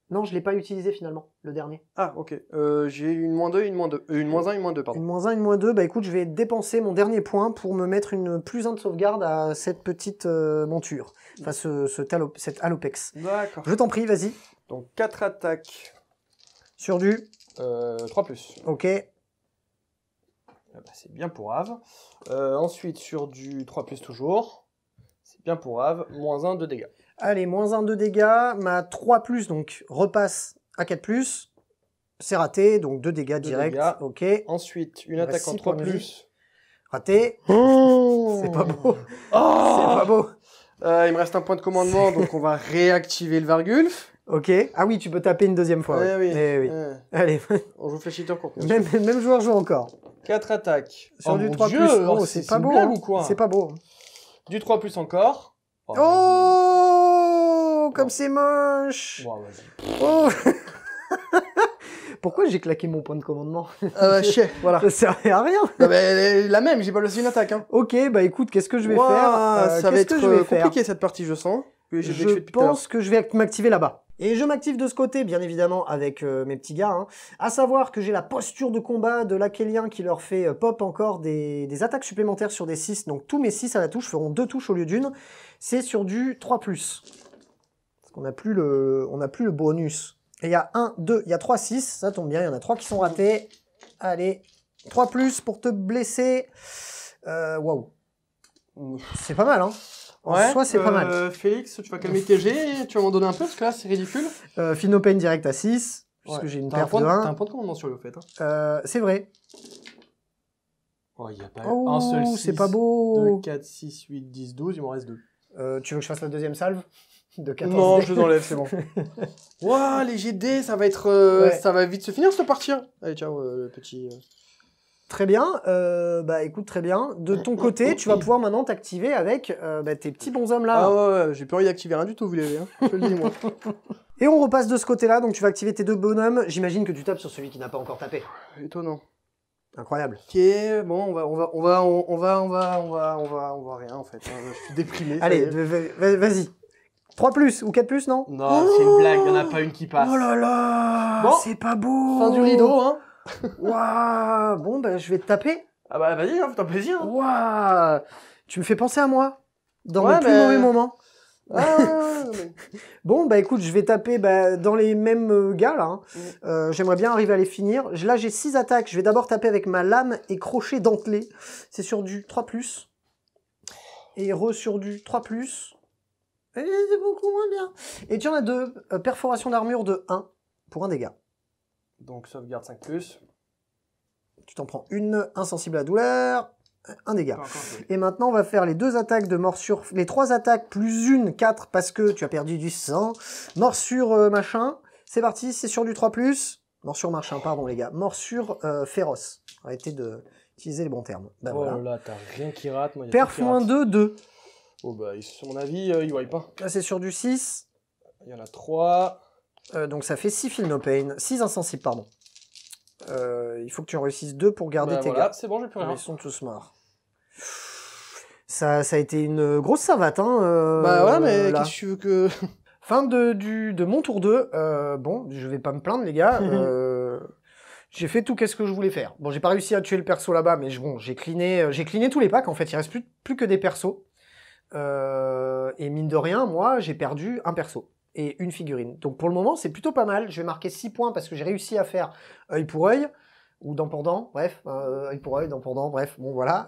Non, je l'ai pas utilisé finalement, le dernier. Ah, ok. J'ai une -2 et une -2. Une -1, une -2, pardon. Une -1, une -2. Bah écoute, je vais dépenser mon dernier point pour me mettre une +1 de sauvegarde à cette petite monture. Enfin, cet Alopex. D'accord. Je t'en prie, vas-y. Donc 4 attaques. Sur du. 3+. Ok. Ah bah, c'est bien pour Ave. Ensuite, sur du 3+, toujours. C'est bien pour Ave. -1 de dégâts. Allez, -1 de dégâts. Ma 3+, donc, repasse à 4+. C'est raté, donc 2 dégâts direct. Dégâts. Ok. Ensuite, une Il attaque reste en 6 points de 3+. Raté. Oh C'est pas beau. Oh C'est pas beau. Il me reste un point de commandement, donc on va réactiver le Vargulf. Ok. Ah oui, tu peux taper une deuxième fois. Ouais, ouais. oui. Eh oui. Ouais. Allez. On joue Fléchiteur court. Même joueur joue encore. 4 attaques. Sur Oh du mon 3+. Dieu, Oh, c'est pas une beau. blague Hein. ou quoi? C'est pas beau. Du 3+ encore. Oh, Oh, comme Bon. c'est moche. Bon, vas-y. Oh. Pourquoi j'ai claqué mon point de commandement? Chier, voilà. Ça servait à rien. Non, mais la même, j'ai pas laissé une attaque. Hein. Ok, bah écoute, qu'est-ce que je vais Ouah, faire ça va Qu'est-ce être que je vais faire compliqué cette partie, je sens. Que j'ai Je fait depuis tout à l'heure. pense que je vais m'activer là-bas. Et je m'active de ce côté, bien évidemment, avec mes petits gars. Hein. À savoir que j'ai la posture de combat de l'Akélien qui leur fait pop encore des attaques supplémentaires sur des 6. Donc tous mes 6 à la touche feront 2 touches au lieu d'une. C'est sur du 3+. Parce qu'on n'a plus le bonus. Et il y a 1, 2, il y a 3, 6. Ça tombe bien, il y en a 3 qui sont ratés. Allez, 3+ pour te blesser. Waouh. C'est pas mal, hein. En soi, c'est pas mal. Félix, tu vas calmer tes jets, tu vas m'en donner un peu, parce que là, c'est ridicule. Feel no pain direct à 6, puisque Ouais. j'ai une T'as un perte point de T'as 1. un point de commandement sur lui, au fait. Hein. C'est vrai. Oh, il n'y a pas Oh, un seul 6. c'est pas beau. 2, 4, 6, 8, 10, 12, il m'en reste 2. Tu veux que je fasse la deuxième salve de 14 Non, dés. je les enlève, c'est bon. Ouah, les GD, ça va être... Ouais. Ça va vite se finir, cette partie. Hein. Allez, ciao, le petit... Très bien. Bah écoute, très bien. De ton côté, tu vas pouvoir maintenant t'activer avec tes petits bonshommes là. Ah ouais, j'ai plus envie d'activer rien du tout, vous l'avez, hein. Je te le dis, moi. Et on repasse de ce côté-là, donc tu vas activer tes 2 bonhommes. J'imagine que tu tapes sur celui qui n'a pas encore tapé. Étonnant. Incroyable. Ok, bon, on va rien, en fait. Je suis déprimé. ça y Allez, est. vas-y. 3+ ou 4+, non? Non, c'est une blague, il n'y en a pas une qui passe. Oh là là, Bon, c'est pas beau. Fin du rideau, hein. Waouh. Bon, bah je vais te taper. Ah bah vas-y, hein, fais-toi plaisir. Hein. Waouh. Tu me fais penser à moi. Dans Ouais, le plus mais- mauvais moment. Ah, ouais, mais- Bon, bah écoute, je vais taper dans les mêmes gars, là. Hein. J'aimerais bien arriver à les finir. Là, j'ai 6 attaques. Je vais d'abord taper avec ma lame et crochet dentelé. C'est sur du 3+. Et sur du 3+. Et c'est beaucoup moins bien. Et tu en as 2. Perforation d'armure de 1 pour un dégât. Donc sauvegarde 5+. Tu t'en prends une, insensible à la douleur, un dégât. Encore, oui. Et maintenant, on va faire les 2 attaques de morsure, les 3 attaques plus une, 4, parce que tu as perdu du sang. Morsure machin, c'est parti, c'est sur du 3+. Morsure machin, pardon les gars. Morsure féroce. Arrêtez d'utiliser les bons termes. Bah, Oh voilà. là là, t'as rien qui rate, moi. y a Perf tout qui rate. -2, 2. Oh bah, à mon avis, il voit pas. Là, c'est sur du 6. Il y en a 3. Donc ça fait 6 feel no pain. 6 insensibles, pardon. Il faut que tu en réussisses 2 pour garder Bah, tes voilà, gars. c'est bon, j'ai plus rien. Ils sont tous morts. Ça a été une grosse savate, hein. Bah ouais, mais là. qu'est-ce que tu veux que... Fin de mon tour 2. Bon, je vais pas me plaindre, les gars. J'ai fait tout qu'est-ce que je voulais faire. Bon, j'ai pas réussi à tuer le perso là-bas, mais bon, j'ai cliné tous les packs. En fait, il reste plus que des persos. Et mine de rien, moi, j'ai perdu un perso et une figurine. Donc pour le moment, c'est plutôt pas mal. Je vais marquer 6 points parce que j'ai réussi à faire œil pour œil. Ou dent pour dent, bref, œil pour œil, dent pour dent, bref, bon voilà.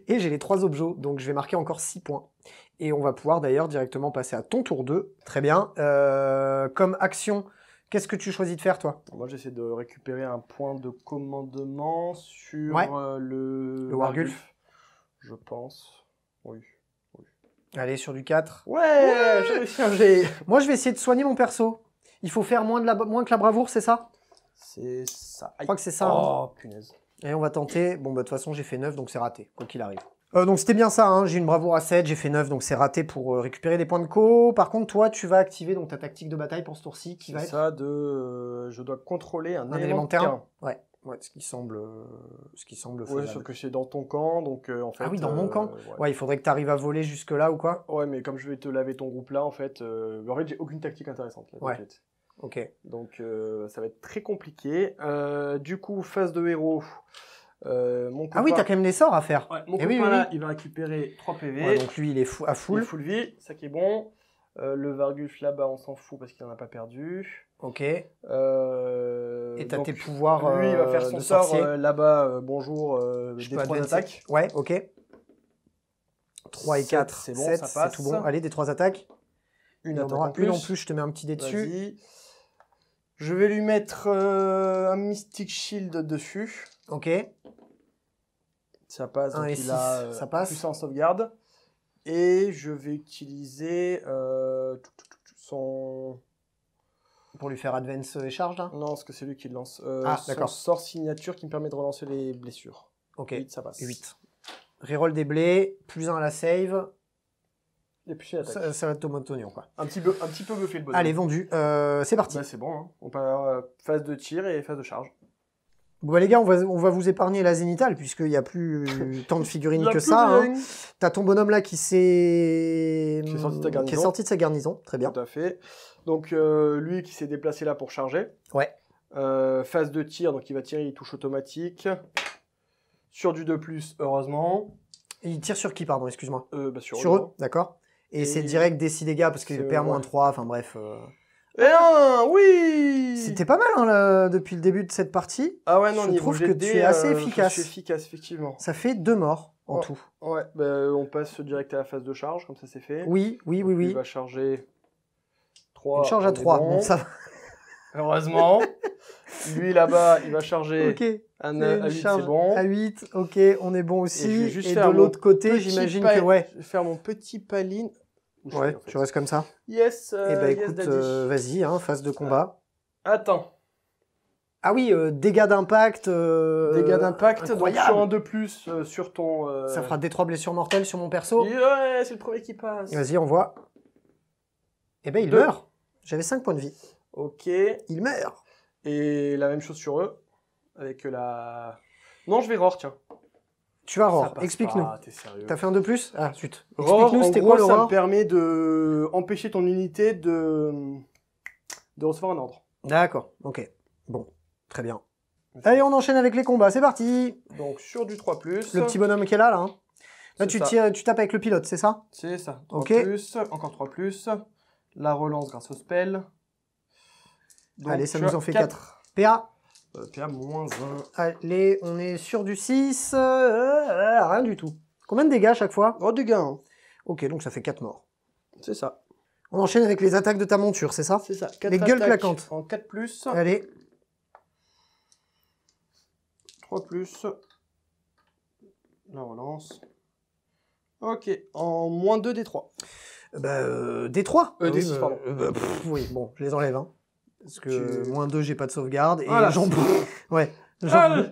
Et j'ai les 3 objets, donc je vais marquer encore 6 points. Et on va pouvoir d'ailleurs directement passer à ton tour 2. Très bien. Comme action, qu'est-ce que tu choisis de faire, toi? Moi, j'essaie de récupérer un point de commandement sur Ouais. le Wargulf. Je pense. Oui. Allez, sur du 4. Ouais, j'ai réussi un G. Moi, je vais essayer de soigner mon perso. Il faut faire moins que la bravoure, c'est ça? C'est ça. Je crois que c'est ça. Hein. Oh, punaise. Et on va tenter. Bon, bah, de toute façon, j'ai fait 9, donc c'est raté, quoi qu'il arrive. Donc c'était bien ça, hein. J'ai une bravoure à 7, j'ai fait 9, donc c'est raté pour récupérer des points de co. Par contre, toi, tu vas activer donc, ta tactique de bataille pour ce tour-ci, qui va être ça je dois contrôler un élément de terrain. terrain. Ouais, ce qui semble Ouais, faisable. sauf que c'est dans ton camp, donc en fait... Ah oui, dans mon camp. Ouais, il faudrait que tu arrives à voler jusque-là ou quoi. Ouais, mais comme je vais te laver ton groupe là, en fait, j'ai aucune tactique intéressante. Là, Ouais. t'inquiète. Ok. Donc ça va être très compliqué. Du coup, phase de héros. Mon copain... Ah oui, t'as quand même des sorts à faire. Ouais, mon Eh copain oui. là, il va récupérer 3 PV. Ouais, donc lui, il est à Il full. est full vie, ça qui est bon. Le Vargus là-bas, on s'en fout parce qu'il n'en a pas perdu. Ok. Et t'as tes pouvoirs lui, il va faire son de sort sorcier. là-bas, bonjour, Je des peux 3 advancer. attaques. Ouais, ok. 3 et 4, c'est bon, 7, ça c'est passe. tout bon. Allez, des 3 attaques. Une Il y en attaque aura en plus. une en plus, je te mets un petit dé dessus. Vas-y. Je vais lui mettre un Mystic Shield dessus. Ok. Ça passe, Un donc et il 6, a ça passe. puissance sauvegarde. Et je vais utiliser son... Pour lui faire advance et charge là. Non, parce que c'est lui qui le lance. Ah, son d'accord. sort signature qui me permet de relancer les blessures. Ok. 8, ça passe. 8. Reroll des blés, plus 1 à la save. Et puis l'attaque. Ça va être tomate oignon quoi. Un petit peu buffé le bonhomme. Allez, vendu. C'est parti. Bah, c'est bon, hein. On part phase de tir et phase de charge. Bon bah, les gars, on va vous épargner la zénitale puisqu'il n'y a plus tant de figurines que ça. Hein. T'as ton bonhomme là qui est sorti de sa garnison. Très bien. Tout à fait. Donc lui qui s'est déplacé là pour charger. Ouais. Phase de tir, donc il va tirer, il touche automatique. Sur du 2+, heureusement. Et il tire sur qui, pardon, excuse-moi Sur eux, d'accord. Et c'est direct des 6 dégâts parce qu'il perd moins 3, enfin bref. Et un, oui. C'était pas mal hein, là, depuis le début de cette partie. Ah ouais, non, je trouve que tu es assez efficace. Je suis efficace, effectivement. Ça fait 2 morts en tout. Ouais, bah, on passe direct à la phase de charge, comme ça c'est fait. Oui. Il va charger 3. Une charge à 3, bon, ça va. Heureusement. Lui là-bas, il va charger à 8, c'est bon. À 8, ok, on est bon aussi. Et de l'autre côté, j'imagine que ouais. Je vais faire mon petit paline. Ouais, tu restes comme ça. Yes. Et bah écoute, vas-y, hein, phase de combat. Attends. Ah oui, dégâts d'impact. Dégâts d'impact, donc sur un de plus sur ton. Ça fera D3 blessures mortelles sur mon perso. Ouais, c'est le premier qui passe. Vas-y, on voit. Et ben il meurt. J'avais 5 points de vie. Ok. Il meurt. Et la même chose sur eux. Avec la. Non, je vais roar, tiens. Tu vas roar, explique-nous. T'es sérieux. T'as fait un de plus? Ah, zut. Explique-nous, c'était quoi le roar? Ça me permet de empêcher ton unité de recevoir un ordre. D'accord, ok. Bon, très bien. Allez, on enchaîne avec les combats, c'est parti. Donc sur du 3+. Le petit bonhomme qui est là, hein. Là, tu tapes avec le pilote, c'est ça? C'est ça. 3+, ok. Encore 3+. La relance grâce au spell. Donc, allez, ça nous en fait 4. PA. PA -1. Allez, on est sur du 6. Rien du tout. Combien de dégâts à chaque fois? Oh, dégâts. Hein. Ok, donc ça fait 4 morts. C'est ça. On enchaîne avec les attaques de ta monture, c'est ça? C'est ça. Les gueules claquantes. En 4+. Allez. 3+. La relance. Ok. En -2 des 3. Des 3 des 6, pardon. Oui, bon, je les enlève. Hein. Parce que -2, j'ai pas de sauvegarde. Et voilà. Ouais.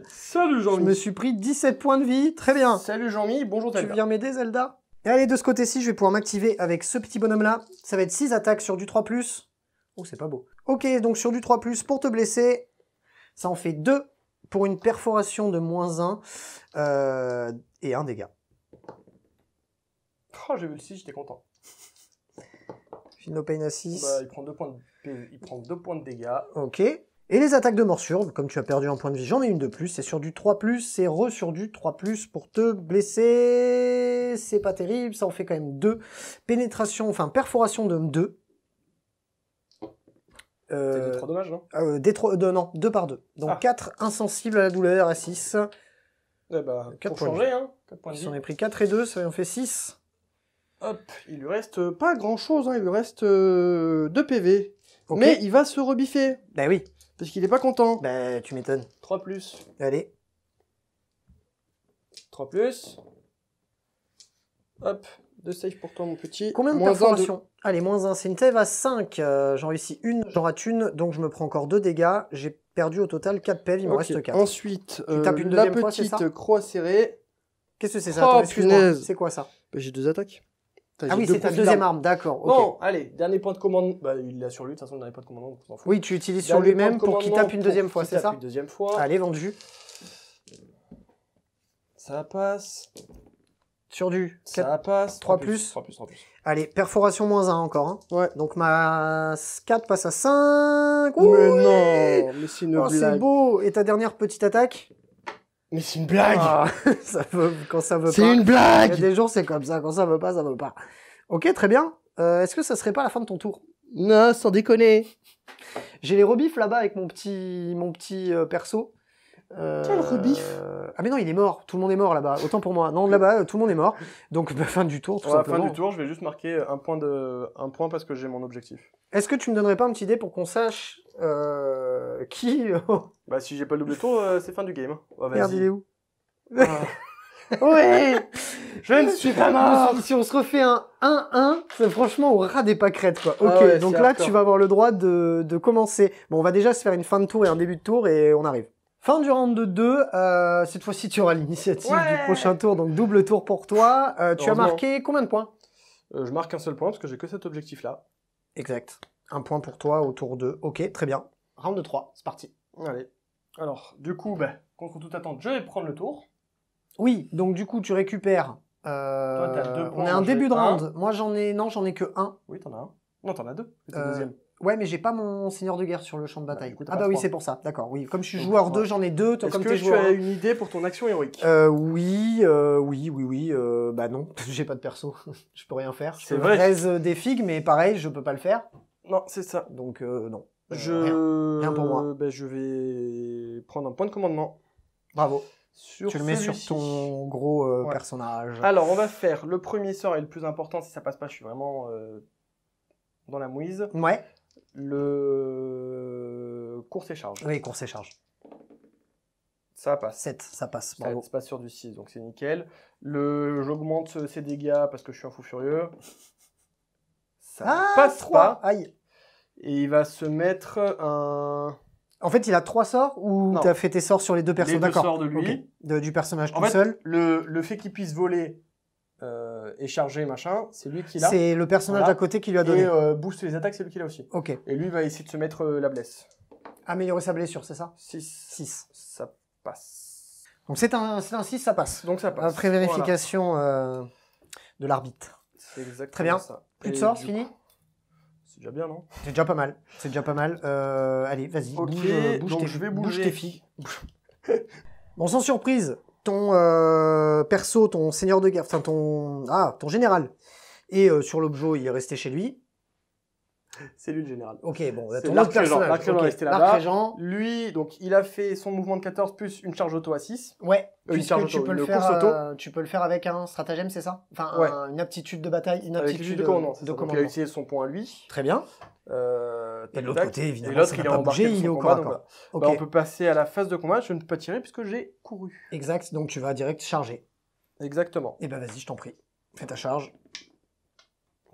Salut Jean-Mi. Je me suis pris 17 points de vie. Très bien. Salut Jean-Mi, bonjour Zelda. Tu viens m'aider Zelda? Et allez, de ce côté-ci, je vais pouvoir m'activer avec ce petit bonhomme-là. Ça va être 6 attaques sur du 3+. Oh, c'est pas beau. Ok, donc sur du 3+, pour te blesser, ça en fait 2 pour une perforation de -1 et 1 dégât. Oh, j'ai vu le 6, j'étais content. No pain à 6. Bah, il prend 2 points de dégâts. Ok. Et les attaques de morsure, comme tu as perdu un point de vie, j'en ai une de plus. C'est sur du 3+, c'est sur du 3+, pour te blesser. C'est pas terrible, ça en fait quand même 2. Pénétration, enfin perforation de 2. C'est des 3 dommages, non non, 2 par 2. Donc 4 insensibles à la douleur à 6. Eh bah, 4 pour changer, hein. 4 points de vie. J'en ai pris 4 et 2, ça en fait 6. Hop, il lui reste pas grand chose, hein. Il lui reste 2 PV. Okay. Mais il va se rebiffer. Bah oui. Parce qu'il est pas content. Bah tu m'étonnes. 3+. Allez. 3+. Hop, 2 save pour toi mon petit. Combien de perforations? Allez, -1, c'est une save à 5. J'en réussis une, j'en rate une, donc je me prends encore 2 dégâts. J'ai perdu au total 4 PV, il me reste 4. Ensuite, tu tapes une la deuxième fois, c'est ça? petite croix serrée. Qu'est-ce que c'est ça? Oh, Attends, excuse-moi. punaise. C'est quoi ça? Bah, j'ai 2 attaques. Ah oui, c'est ta deuxième arme, d'accord. Ok. Bon, allez, dernier point de commandement. Bah, il l'a sur lui, de toute façon, le dernier point de commandement, donc on s'en fout. Oui, tu utilises sur Dernier lui-même point de pour qu'il commandement tape une deuxième fois, qu'il c'est tape ça? une deuxième fois. Allez, vendu. Ça passe. Sur du Ça 4. passe. 3 plus. 3 plus, 3 plus. Allez, perforation -1 encore. Hein. Ouais. Donc ma 4 passe à 5. Mais non, mais c'est une Oh, c'est blague. beau. Et ta dernière petite attaque? Mais c'est une blague. Ah, ça veut, quand ça veut pas. C'est une Il y a blague. des jours, c'est comme ça. Quand ça veut pas, ça veut pas. Ok, très bien. Est-ce que ça serait pas la fin de ton tour? Non, sans déconner. J'ai les rebifs là-bas avec mon petit perso. Quel rebif? Ah mais non, il est mort. Tout le monde est mort là-bas. Autant pour moi. Non, là-bas, tout le monde est mort. Donc, fin du tour, tout À la simplement. fin du tour, je vais juste marquer un point parce que j'ai mon objectif. Est-ce que tu me donnerais pas un petit dé pour qu'on sache qui... Bah, si j'ai pas le double tour, c'est fin du game. Oh, Merde, il est où? Ah. Oui, je ne suis pas mort. Si on se refait un 1-1, c'est franchement au ras des pâquerettes, quoi. Ok, Ah ouais, donc c'est là, hardcore. tu vas avoir le droit de commencer. Bon, on va déjà se faire une fin de tour et un début de tour et on arrive. Fin du round de 2, cette fois-ci tu auras l'initiative Ouais. du prochain tour, donc double tour pour toi. Tu as Heureusement. marqué combien de points? Je marque un seul point parce que j'ai que cet objectif-là. Exact. Un point pour toi au tour 2. Ok, très bien. Round de 3, c'est parti. Allez. Alors, du coup, bah, contre toute attente, je vais prendre le tour. Oui, donc du coup tu récupères... t'as 2 points, on est un moi, début j'ai de un. round. Moi j'en ai que 1. Oui, t'en as un. Non, t'en as 2. C'est le Euh, deuxième. Ouais, mais j'ai pas mon seigneur de guerre sur le champ de Bah, bataille. du coup, t'as Ah pas bah oui, trois. c'est pour ça. D'accord, oui. Comme je suis Donc, joueur 2, ouais. j'en ai 2. Toi, Est-ce comme que t'es tu joueur as 1. une idée pour ton action héroïque? Oui. Bah non, j'ai pas de perso. Je peux rien faire. Je C'est peux vrai. raise des figues, mais pareil, je peux pas le faire. Non, c'est ça. Donc non. Rien pour moi. Bah, je vais prendre un point de commandement. Bravo. Sur Tu le mets sur celui-ci. ton gros Ouais. personnage. Alors, on va faire le premier sort et le plus important. Si ça passe pas, je suis vraiment dans la mouise. Ouais. Le course et charge. Oui, course et charge. Ça passe. 7, ça passe. Ça Bravo. se passe sur du 6, donc c'est nickel. J'augmente ses dégâts parce que je suis un fou furieux. Ça ne passe 3. pas. Aïe. Et il va se mettre un... En fait, il a 3 sorts ou Non. t'as fait tes sorts sur les deux persos? Les deux D'accord. sorts de lui. Ok. Du personnage En tout fait, seul. le fait qu'il puisse voler et charger, machin, c'est lui qui l'a. C'est le personnage Voilà. d'à côté qui lui a donné. Et boost les attaques, c'est lui qui l'a aussi. Ok. Et lui va essayer de se mettre la blesse. Améliorer sa blessure, c'est ça? 6. 6. Ça passe. Donc c'est un 6, ça passe. Donc ça passe. Après vérification de l'arbitre. Voilà. C'est exactement Très bien. ça. Plus de Et sorts, du fini? coup, c'est déjà bien, non? C'est déjà pas mal. C'est déjà pas mal. Allez, vas-y. Ok, bouge donc tes, je vais bouge bouger. tes filles. Bon, sans surprise, ton perso, ton seigneur de guerre, enfin ton général, et sur l'objet, il est resté chez lui. C'est lui le général. Ok, bon, C'est ton l'arc autre régent. personnage. L'arc régent ok. est resté là-bas. L'arc régent. Lui, donc, il a fait son mouvement de 14 plus une charge auto à 6. Ouais. Une puisque charge tu auto, peux le une faire. course auto. Tu peux le faire avec un stratagème, c'est ça? Enfin, Ouais. une aptitude de bataille, une Avec aptitude de commandement. c'est de ça. Donc, il a commandement. utilisé son point à lui. Très bien. Et Tac, de l'autre tac. côté, évidemment, Et l'autre, ça il va est pas embarqué bouger, pour il est son au combat, corps à donc corps. voilà. Ok. Bah, on peut passer à la phase de combat. Je ne peux pas tirer puisque j'ai couru. Exact. Donc tu vas direct charger. Exactement. Et ben vas-y, je t'en prie. Fais ta charge.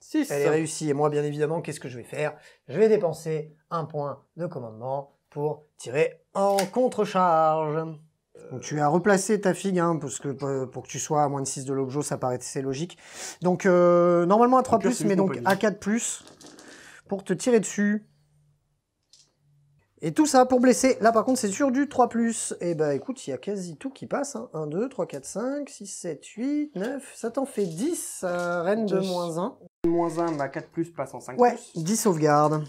6. Elle est réussie. Et moi, bien évidemment, qu'est-ce que je vais faire? Je vais dépenser un point de commandement pour tirer en contre-charge. Donc tu as replacé ta figue, hein, parce que pour que tu sois à moins de 6 de l'objet, ça paraissait logique. Donc normalement à 3+, pire, c'est mais juste donc mon à 4+, pour te tirer dessus. Et tout ça pour blesser. Là par contre c'est sur du 3+. Et bah écoute, il y a quasi tout qui passe. Hein. 1, 2, 3, 4, 5, 6, 7, 8, 9. Ça t'en fait 10, reine de -1. -1, ma 4 plus passe en 5 Ouais, plus. 10 sauvegardes.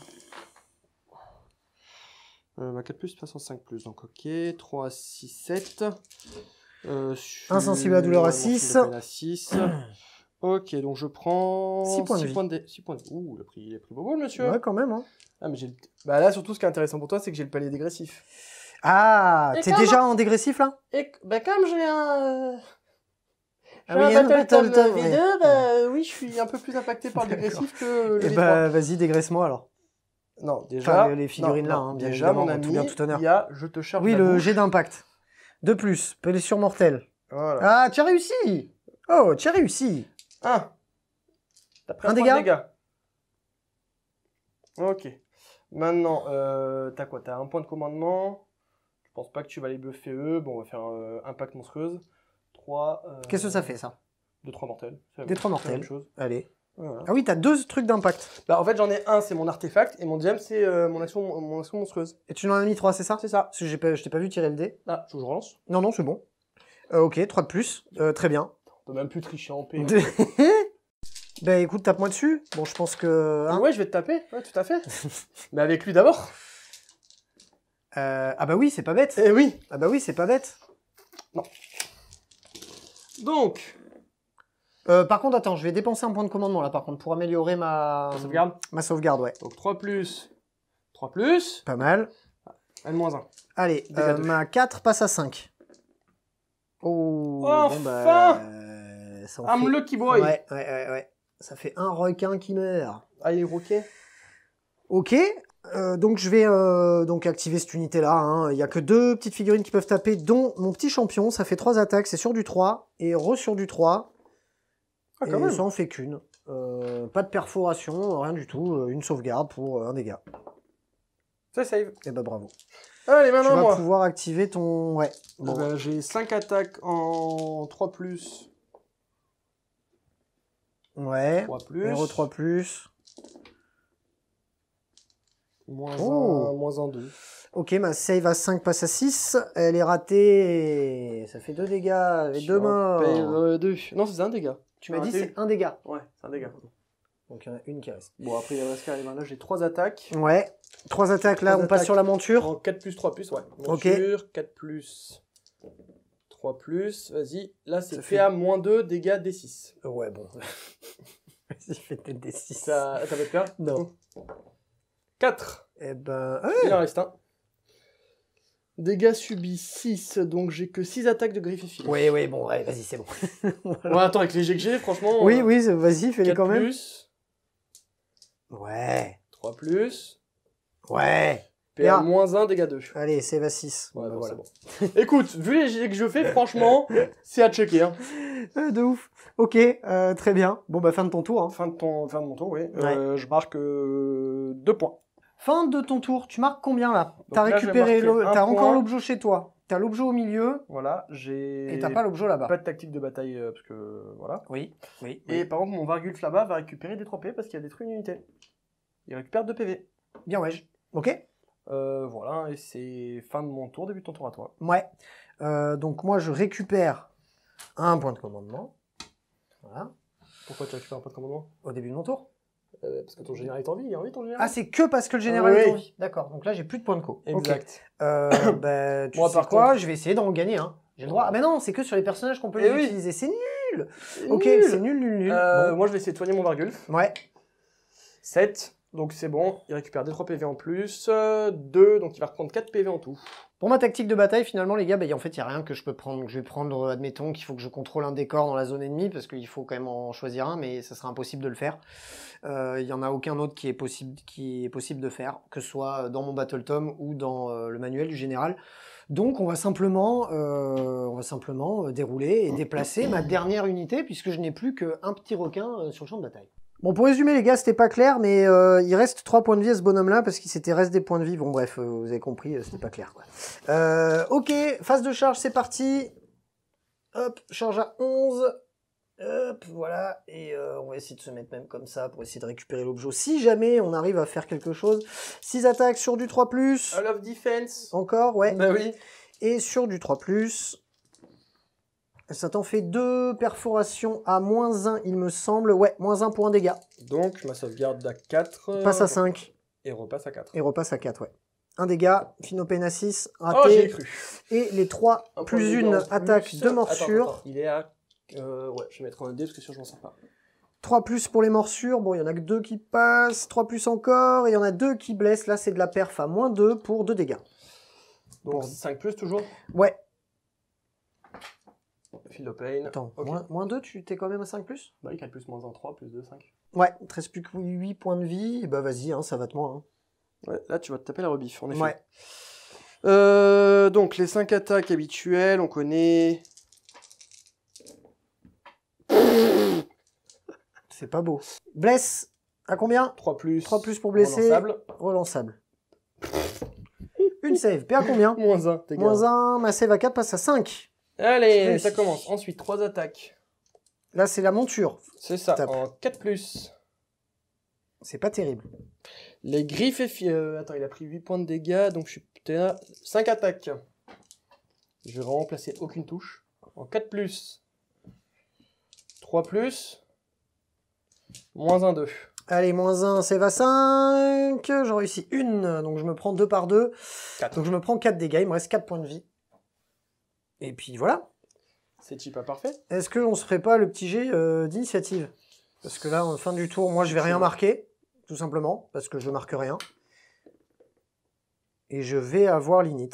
Ma 4 plus passe en 5 plus. Donc ok, 3, 6, 7. Insensible à la douleur à 6. À 6. Ok, donc je prends 6 points de vie. 6 points de vie. Ouh, il a pris beau, le monsieur. Ouais, quand même. Hein. Ah, mais bah là, surtout, ce qui est intéressant pour toi, c'est que j'ai le palier dégressif. Ah, Et t'es comment- déjà en dégressif là? Et bah, comme j'ai un... Ah oui, un battle top, V2, ouais. bah oui, je suis un peu plus impacté par le dégressif que le Eh V3. bah vas-y, dégraisse-moi alors. Non, déjà... Enfin, les figurines là, hein, bien déjà, évidemment, mon en tout ami, bien, tout honneur. il y a je te charge Oui, la le bouche. jet d'impact. De plus, blessure mortelle. Voilà. Ah, tu as réussi! Oh, tu as réussi! 1. T'as pris Un un point de dégât. dégâts. Ok. Maintenant, t'as quoi? T'as un point de commandement. Je pense pas que tu vas les buffer eux. Bon, on va faire impact monstrueuse. 3. Qu'est-ce que ça fait, ça? 2-3 mortels. Des 3 C'est la mortels. même chose. Allez. Voilà. Ah oui, t'as 2 trucs d'impact. Bah, en fait, j'en ai un, c'est mon artefact, et mon deuxième, c'est mon action monstrueuse. Et tu en as mis 3, c'est ça? C'est ça. Parce que je t'ai pas vu tirer le dé. Ah, je relance. Non, non, c'est bon. Ok, 3 de plus. Très bien. On peut même plus tricher en P. Ben écoute, tape-moi dessus. Bon, je pense que... hein. Ouais, je vais te taper. Ouais, tout à fait. Mais avec lui d'abord. Ah bah oui, c'est pas bête. Eh oui. Ah bah oui, c'est pas bête. Donc, Par contre, attends, je vais dépenser un point de commandement, là, par contre, pour améliorer ma... sauvegarde. Ma sauvegarde, ouais. Donc 3 plus. 3 plus. Pas mal. N-1. Allez, Dégâts deux. ma 4 passe à 5. Oh, Enfin bon bah... ça en I'm fait... lucky boy. Ouais. Ça fait un requin qui meurt. Allez, roquet. Ok, donc je vais donc activer cette unité-là. Hein. Il n'y a que 2 petites figurines qui peuvent taper, dont mon petit champion. Ça fait 3 attaques, c'est sur du 3, et sur du 3. Ah, quand et même. ça en fait qu'une. Pas de perforation, rien du tout. Une sauvegarde pour un dégât. Ça save. Et bah bravo. Allez, Tu maintenant vas moi. pouvoir activer ton... Ouais. Bon. Bon. J'ai 5 attaques en 3 plus. Ouais. 3 plus. Héros 3 plus. Moins Oh. 1, moins 1, 2. Ok, ma save à 5 passe à 6. Elle est ratée. Ça fait 2 dégâts et 2 morts. 2. Non, c'est un dégât. Tu m'as dit c'est un dégât. Ouais, c'est un dégât. Donc il y en a une qui reste. Bon, après, il reste qu'à là, j'ai 3 attaques. Ouais. 3 attaques là, 3 on passe attaques. sur la monture. En 4 plus, 3 plus, ouais. Ok. Monture, 4 plus, 3 plus. Vas-y. Là, c'est Ça fait- PA moins 2, dégâts D6. Ouais, bon. Vas-y, fais peut-être des 6. Ça... T'as fait peur? Non. 4. Eh ben. Il en reste un. Dégâts subis 6, donc j'ai que 6 attaques de griffes et fils. Ouais, bon, ouais, vas-y, c'est bon. Ouais, attends, avec les jets que j'ai, franchement. Oui, vas-y, fais-les 4 quand même. plus, Ouais. 3 plus, Ouais. PA PA. moins 1, dégâts 2. Allez, save à 6. Ouais, bon, voilà. c'est bon. Écoute, vu les jets que je fais, franchement, c'est à checker. Hein. De ouf. Ok, très bien. Bon, bah, fin de ton tour. Hein. Fin de mon tour, oui. Ouais. Je marque 2 points. Fin de ton tour. Tu marques combien là? Donc T'as là, je vais récupéré. marquer un T'as encore point. l'objet chez toi. T'as l'objet au milieu. Voilà, j'ai. Et t'as pas l'objet là-bas. Pas de tactique de bataille, parce que. Voilà. Oui. Et par contre, mon Vargulf là-bas va récupérer des 3 PV parce qu'il a détruit une unité. Il récupère 2 PV. Bien, ouais. Ok. Voilà, et c'est fin de mon tour, début de ton tour à toi. Ouais. Donc moi, je récupère un point de commandement. Voilà. Pourquoi tu récupères un point de commandement? Au début de mon tour. Parce que ton général est en vie, il est en vie ton général. Ah, c'est que parce que le général Oui, est oui. en vie. D'accord. Donc là, j'ai plus de points de co. Ok. Exact. Bah, tu Moi, sais par quoi? contre- Je vais essayer d'en gagner un. J'ai le droit. Ah, mais non, c'est que sur les personnages qu'on peut Eh les oui. utiliser. C'est nul. C'est Ok, nul. c'est nul. Bon. Moi, je vais essayer de soigner mon Vargulf. Ouais. 7, donc c'est bon. Il récupère des 3 PV en plus. 2, donc il va reprendre 4 PV en tout. Pour ma tactique de bataille, finalement, les gars, bah, en fait, il n'y a rien que je peux prendre. Je vais prendre, admettons, qu'il faut que je contrôle un décor dans la zone ennemie, parce qu'il faut quand même en choisir un, mais ça sera impossible de le faire. Il n'y en a aucun autre qui est possible de faire, que ce soit dans mon Battle Tome ou dans le manuel du général. Donc, on va simplement dérouler et déplacer ma dernière unité, puisque je n'ai plus qu'un petit requin sur le champ de bataille. Bon, pour résumer, les gars, c'était pas clair, mais il reste 3 points de vie à ce bonhomme-là, parce qu'il s'était reste des points de vie. Bon, bref, vous avez compris, c'était pas clair, quoi. Ok, phase de charge, c'est parti. Hop, charge à 11. Hop, voilà. Et on va essayer de se mettre même comme ça, pour essayer de récupérer l'objet. Si jamais on arrive à faire quelque chose. 6 attaques sur du 3+. All of Defense. Encore, ouais. Bah oui. Et sur du 3+. Ça t'en fait 2 perforations à -1, il me semble. Ouais, -1 pour un dégât. Donc, ma sauvegarde à 4. Passe à 5. Et repasse à 4. Et repasse à 4, ouais. Un dégât, Finopane à 6, Oh, j'y ai raté. cru. Et les 3 Un point de plus dégâts une en plus. attaque de morsure. Attends, il est à... ouais, je vais mettre un dé parce que sûr, je m'en sers pas. 3 plus pour les morsures. Bon, il y en a que 2 qui passent. 3 plus encore. Et il y en a 2 qui blessent. Là, c'est de la perf à -2 pour 2 dégâts. Donc, Bon. 5 plus toujours. Ouais. Philopane. Attends, Ok. -2, tu t'es quand même à 5 plus? Bah, il 4 plus, -1, 3, plus 2, 5. Ouais, il te reste plus que 8 points de vie. Et bah, vas-y, hein, ça va te moins. Hein. Ouais, là, tu vas te taper la rebiffe, en effet. Ouais. Donc, les 5 attaques habituelles, on connaît... C'est pas beau. Blesse à combien? 3 plus. 3 plus pour blesser. Relançable. Relançable. Une save. PA combien? -1. -1, ma save à 4 passe à 5. Allez, ça commence. Ensuite, 3 attaques. Là, c'est la monture. C'est ça, Tape. en 4+. C'est pas terrible. Les griffes et attends, il a pris 8 points de dégâts, donc je suis peut-être à 5 attaques. Je vais vraiment placer aucune touche. En 4+. 3+. Moins 1, 2. Allez, moins 1, c'est va 5. J'en réussis une, donc je me prends 2 par 2. 4. Donc je me prends 4 dégâts, il me reste 4 points de vie. Et puis voilà. C'est cheap pas parfait. Est-ce qu'on se ferait pas le petit jet d'initiative? Parce que là, en fin du tour, moi je vais rien marquer, tout simplement, parce que je marque rien. Et je vais avoir l'init.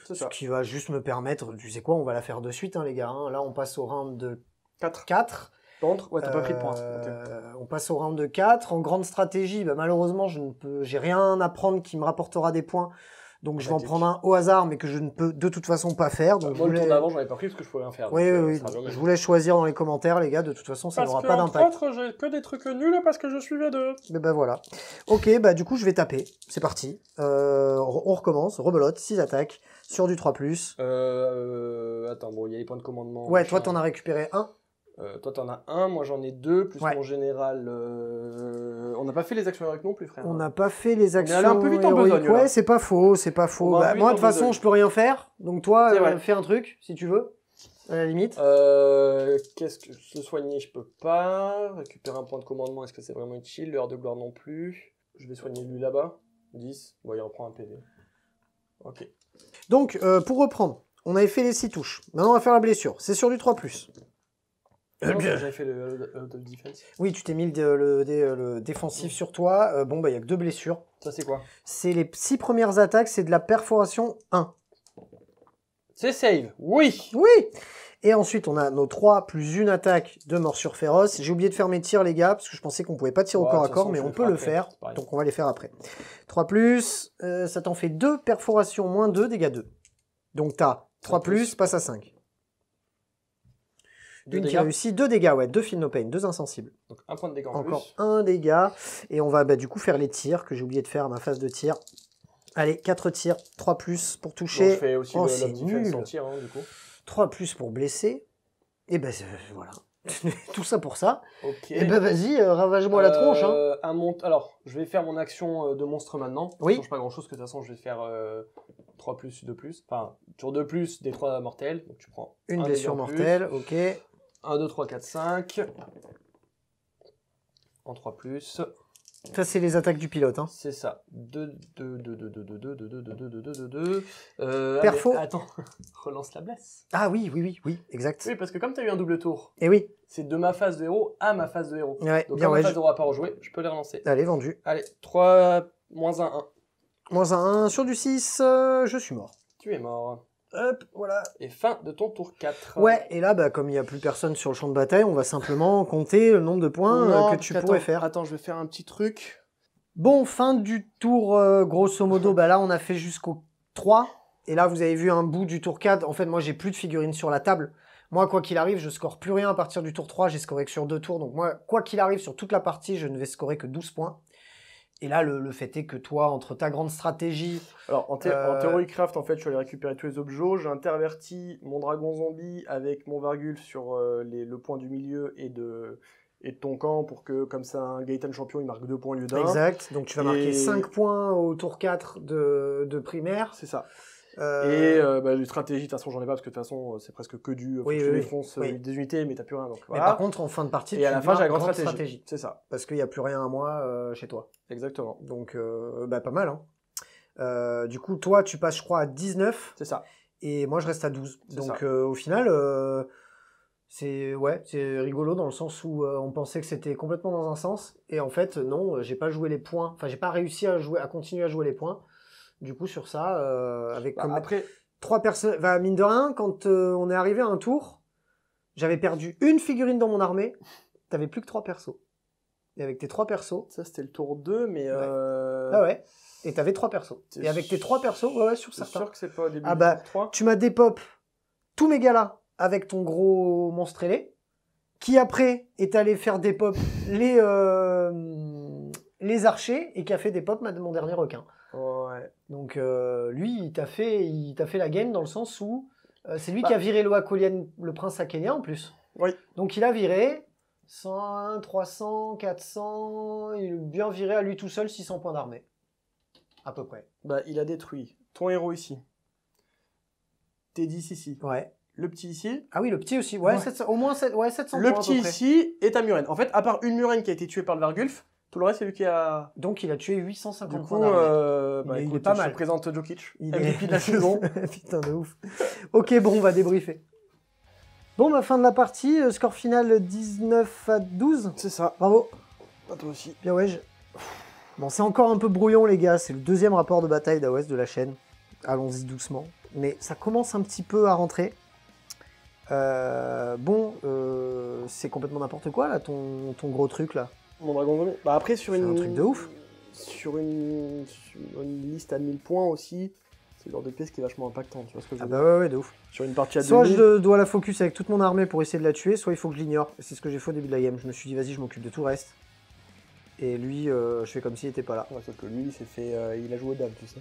C'est Ce ça. qui va juste me permettre, tu sais quoi, on va la faire de suite, hein, les gars. Hein. Là, on passe au round de 4. 4. Contre, ouais, t'as pas pris de points. Ok. On passe au round de 4. En grande stratégie, bah, malheureusement, j'ai rien à prendre qui me rapportera des points. Donc je vais en prendre un au hasard, mais que je ne peux de toute façon pas faire. Donc moi, le tour d'avant, j'en ai pas pris parce que je pouvais rien faire. Oui, oui, oui. Je vous laisse choisir dans les commentaires, les gars. De toute façon, ça n'aura pas d'impact. Parce que j'ai que des trucs nuls parce que je suis V2. Mais ben voilà. Ok, bah du coup, je vais taper. C'est parti. On recommence. Rebelote, 6 attaques sur du 3+. Attends, bon, il y a les points de commandement. Ouais, toi, t'en as récupéré un. Toi, t'en as un, moi j'en ai 2, plus Ouais. mon général. On n'a pas fait les actions héroïques non plus, frère. On n'a pas fait les actions. On est allé un peu vite en héroïques. besogne, là. Ouais, c'est pas faux, c'est pas faux. On va un Bah, peu moi, de vite en toute façon, besogne. je peux rien faire. Donc toi, C'est vrai. fais un truc, si tu veux. À la limite. Qu'est-ce que se soigner, je peux pas. Récupérer un point de commandement, est-ce que c'est vraiment utile? L'heure de gloire non plus. Je vais soigner lui là-bas. 10. Bon, il reprend un PV. Ok. Donc, pour reprendre, on avait fait les 6 touches. Maintenant, on va faire la blessure. C'est sur du 3+. Non, j'avais fait le defense. Oui, tu t'es mis le défensif sur toi. Bon, bah, il n'y a que 2 blessures. Ça, c'est quoi? C'est les 6 premières attaques, c'est de la perforation 1. C'est save. Oui. Oui. Et ensuite, on a nos 3 plus une attaque de morsure féroce. J'ai oublié de faire mes tirs, les gars, parce que je pensais qu'on pouvait pas tirer au corps à corps, mais on peut le faire. Donc, on va les faire après. 3 plus, ça t'en fait 2 perforations moins 2, dégâts 2. Donc, t'as 3 plus, passe à 5. Une qui réussit, 2 dégâts, ouais, 2 feel no pain, 2 insensibles. Donc, un point de dégâts en Encore plus. 1 dégât. Et on va du coup faire les tirs, que j'ai oublié de faire à ma phase de tir. Allez, 4 tirs, 3 plus pour toucher. Bon, je fais aussi c'est nul. sans tir, hein, du coup. 3 plus pour blesser. Et ben voilà. Tout ça pour ça. Ok. Et ben vas-y, ravage-moi la tronche. Hein. Alors, je vais faire mon action de monstre maintenant. Oui. Ça change pas grand-chose, que de toute façon, je vais faire 3 plus, 2 plus. Enfin, sur 2 plus, des 3 mortels. Donc tu prends une blessure mortelle, ok. 1, 2, 3, 4, 5. En 3 plus. Ça, c'est les attaques du pilote. Hein. C'est ça. 2, 2, 2, 2, 2, 2, 2, 2, 2, 2, 2, 2, 2. Perfo. Attends, relance la blesse. Ah oui, exact. Oui, parce que comme tu as eu un double tour, Et oui. c'est de ma phase de héros à ma phase de héros. Ouais, donc, bien quand ouais. ma phase de héros n'a pas rejoué, je peux les relancer. Allez, vendu. Allez, 3, moins 1, 1. Moins 1, sur du 6, je suis mort. Tu es mort. Hop, voilà. Et fin de ton tour 4. Ouais, et là, bah, comme il n'y a plus personne sur le champ de bataille, on va simplement compter le nombre de points que tu pourrais faire. Attends, je vais faire un petit truc. Bon, fin du tour, grosso modo, bah là, on a fait jusqu'au 3. Et là, vous avez vu un bout du tour 4. En fait, moi, j'ai plus de figurines sur la table. Moi, quoi qu'il arrive, je score plus rien à partir du tour 3. J'ai scoré que sur 2 tours. Donc moi, quoi qu'il arrive, sur toute la partie, je ne vais scorer que 12 points. Et là, le fait est que toi, entre ta grande stratégie... Alors, en Theory Craft, en fait, je suis allé récupérer tous les objets. J'ai interverti mon dragon zombie avec mon Vargul sur le point du milieu et de ton camp pour que, comme ça, un Gaëtan champion, il marque 2 points au lieu d'1. Exact. Donc, tu vas marquer 5 points au tour 4 de primaire. C'est ça. Et les stratégies, de toute façon, j'en ai pas parce que de toute façon, c'est presque que du tu défonces des unités, mais t'as plus rien. Donc, voilà. Mais par contre, en fin de partie, et à la fin, j'ai la grande stratégie. C'est ça. Parce qu'il n'y a plus rien à moi chez toi. Exactement. Donc, pas mal. Hein. Du coup, toi, tu passes, je crois, à 19. C'est ça. Et moi, je reste à 12. Donc, au final, c'est rigolo dans le sens où on pensait que c'était complètement dans un sens. Et en fait, non, j'ai pas joué les points. Enfin, j'ai pas réussi à continuer à jouer les points. Du coup, sur ça, avec après 3 personnes... mine de rien, quand on est arrivé à un tour, j'avais perdu une figurine dans mon armée. T'avais plus que 3 persos. Et avec tes 3 persos... Ça, c'était le tour 2, mais... Ah ouais. Et t'avais 3 persos. Et avec tes 3 persos, ouais, sur certains. C'est sûr que c'est pas au début du tour 3. Tu m'as dépop tous mes gars-là avec ton gros monstre ailé, qui après est allé faire dépop les archers, et qui a fait dépop mon dernier requin. Ouais. Donc lui, il t'a fait la game dans le sens où C'est lui qui a viré Loa Kolien, le prince Akenia en plus. Oui. Donc il a viré 101, 300, 400, il a bien viré à lui tout seul 600 points d'armée. À peu près. Bah, il a détruit ton héros ici. Teddy ici. Ouais. Le petit ici. Ah oui, le petit aussi. Ouais, Ouais. 700, au moins 700 points. Le à peu petit près. ici est ta Muren. En fait, à part une Muren qui a été tuée par le Vargulf, tout le reste, c'est lui qui a. Donc il a tué 850 Du coup, points d'armée. bah, il est écoute, pas je mal. te présente Jokic, Il MVP est- de la saison. Putain de ouf. Ok, bon, on va débriefer. Bon, bah, fin de la partie. Score final 19-12. C'est ça. Bravo. À toi aussi. Bien ouais. Bon, c'est encore un peu brouillon, les gars. C'est le deuxième rapport de bataille d'AOS de la chaîne. Allons-y doucement. Mais ça commence un petit peu à rentrer. C'est complètement n'importe quoi, là, ton gros truc, là. Mon dragon zombie. Bah après, sur C'est une. un truc de ouf. Sur une liste à 1000 points aussi, c'est le genre de pièce qui est vachement impactant. Tu vois ce que je Ah veux bah dire ouais, de ouf. Sur une partie à Soit 2000. je dois la focus avec toute mon armée pour essayer de la tuer, soit il faut que je l'ignore. C'est ce que j'ai fait au début de la game. Je me suis dit, vas-y, je m'occupe de tout le reste. Et lui, je fais comme s'il était pas là. Ouais, sauf que lui, il s'est fait. Il a joué aux dames, tu sais.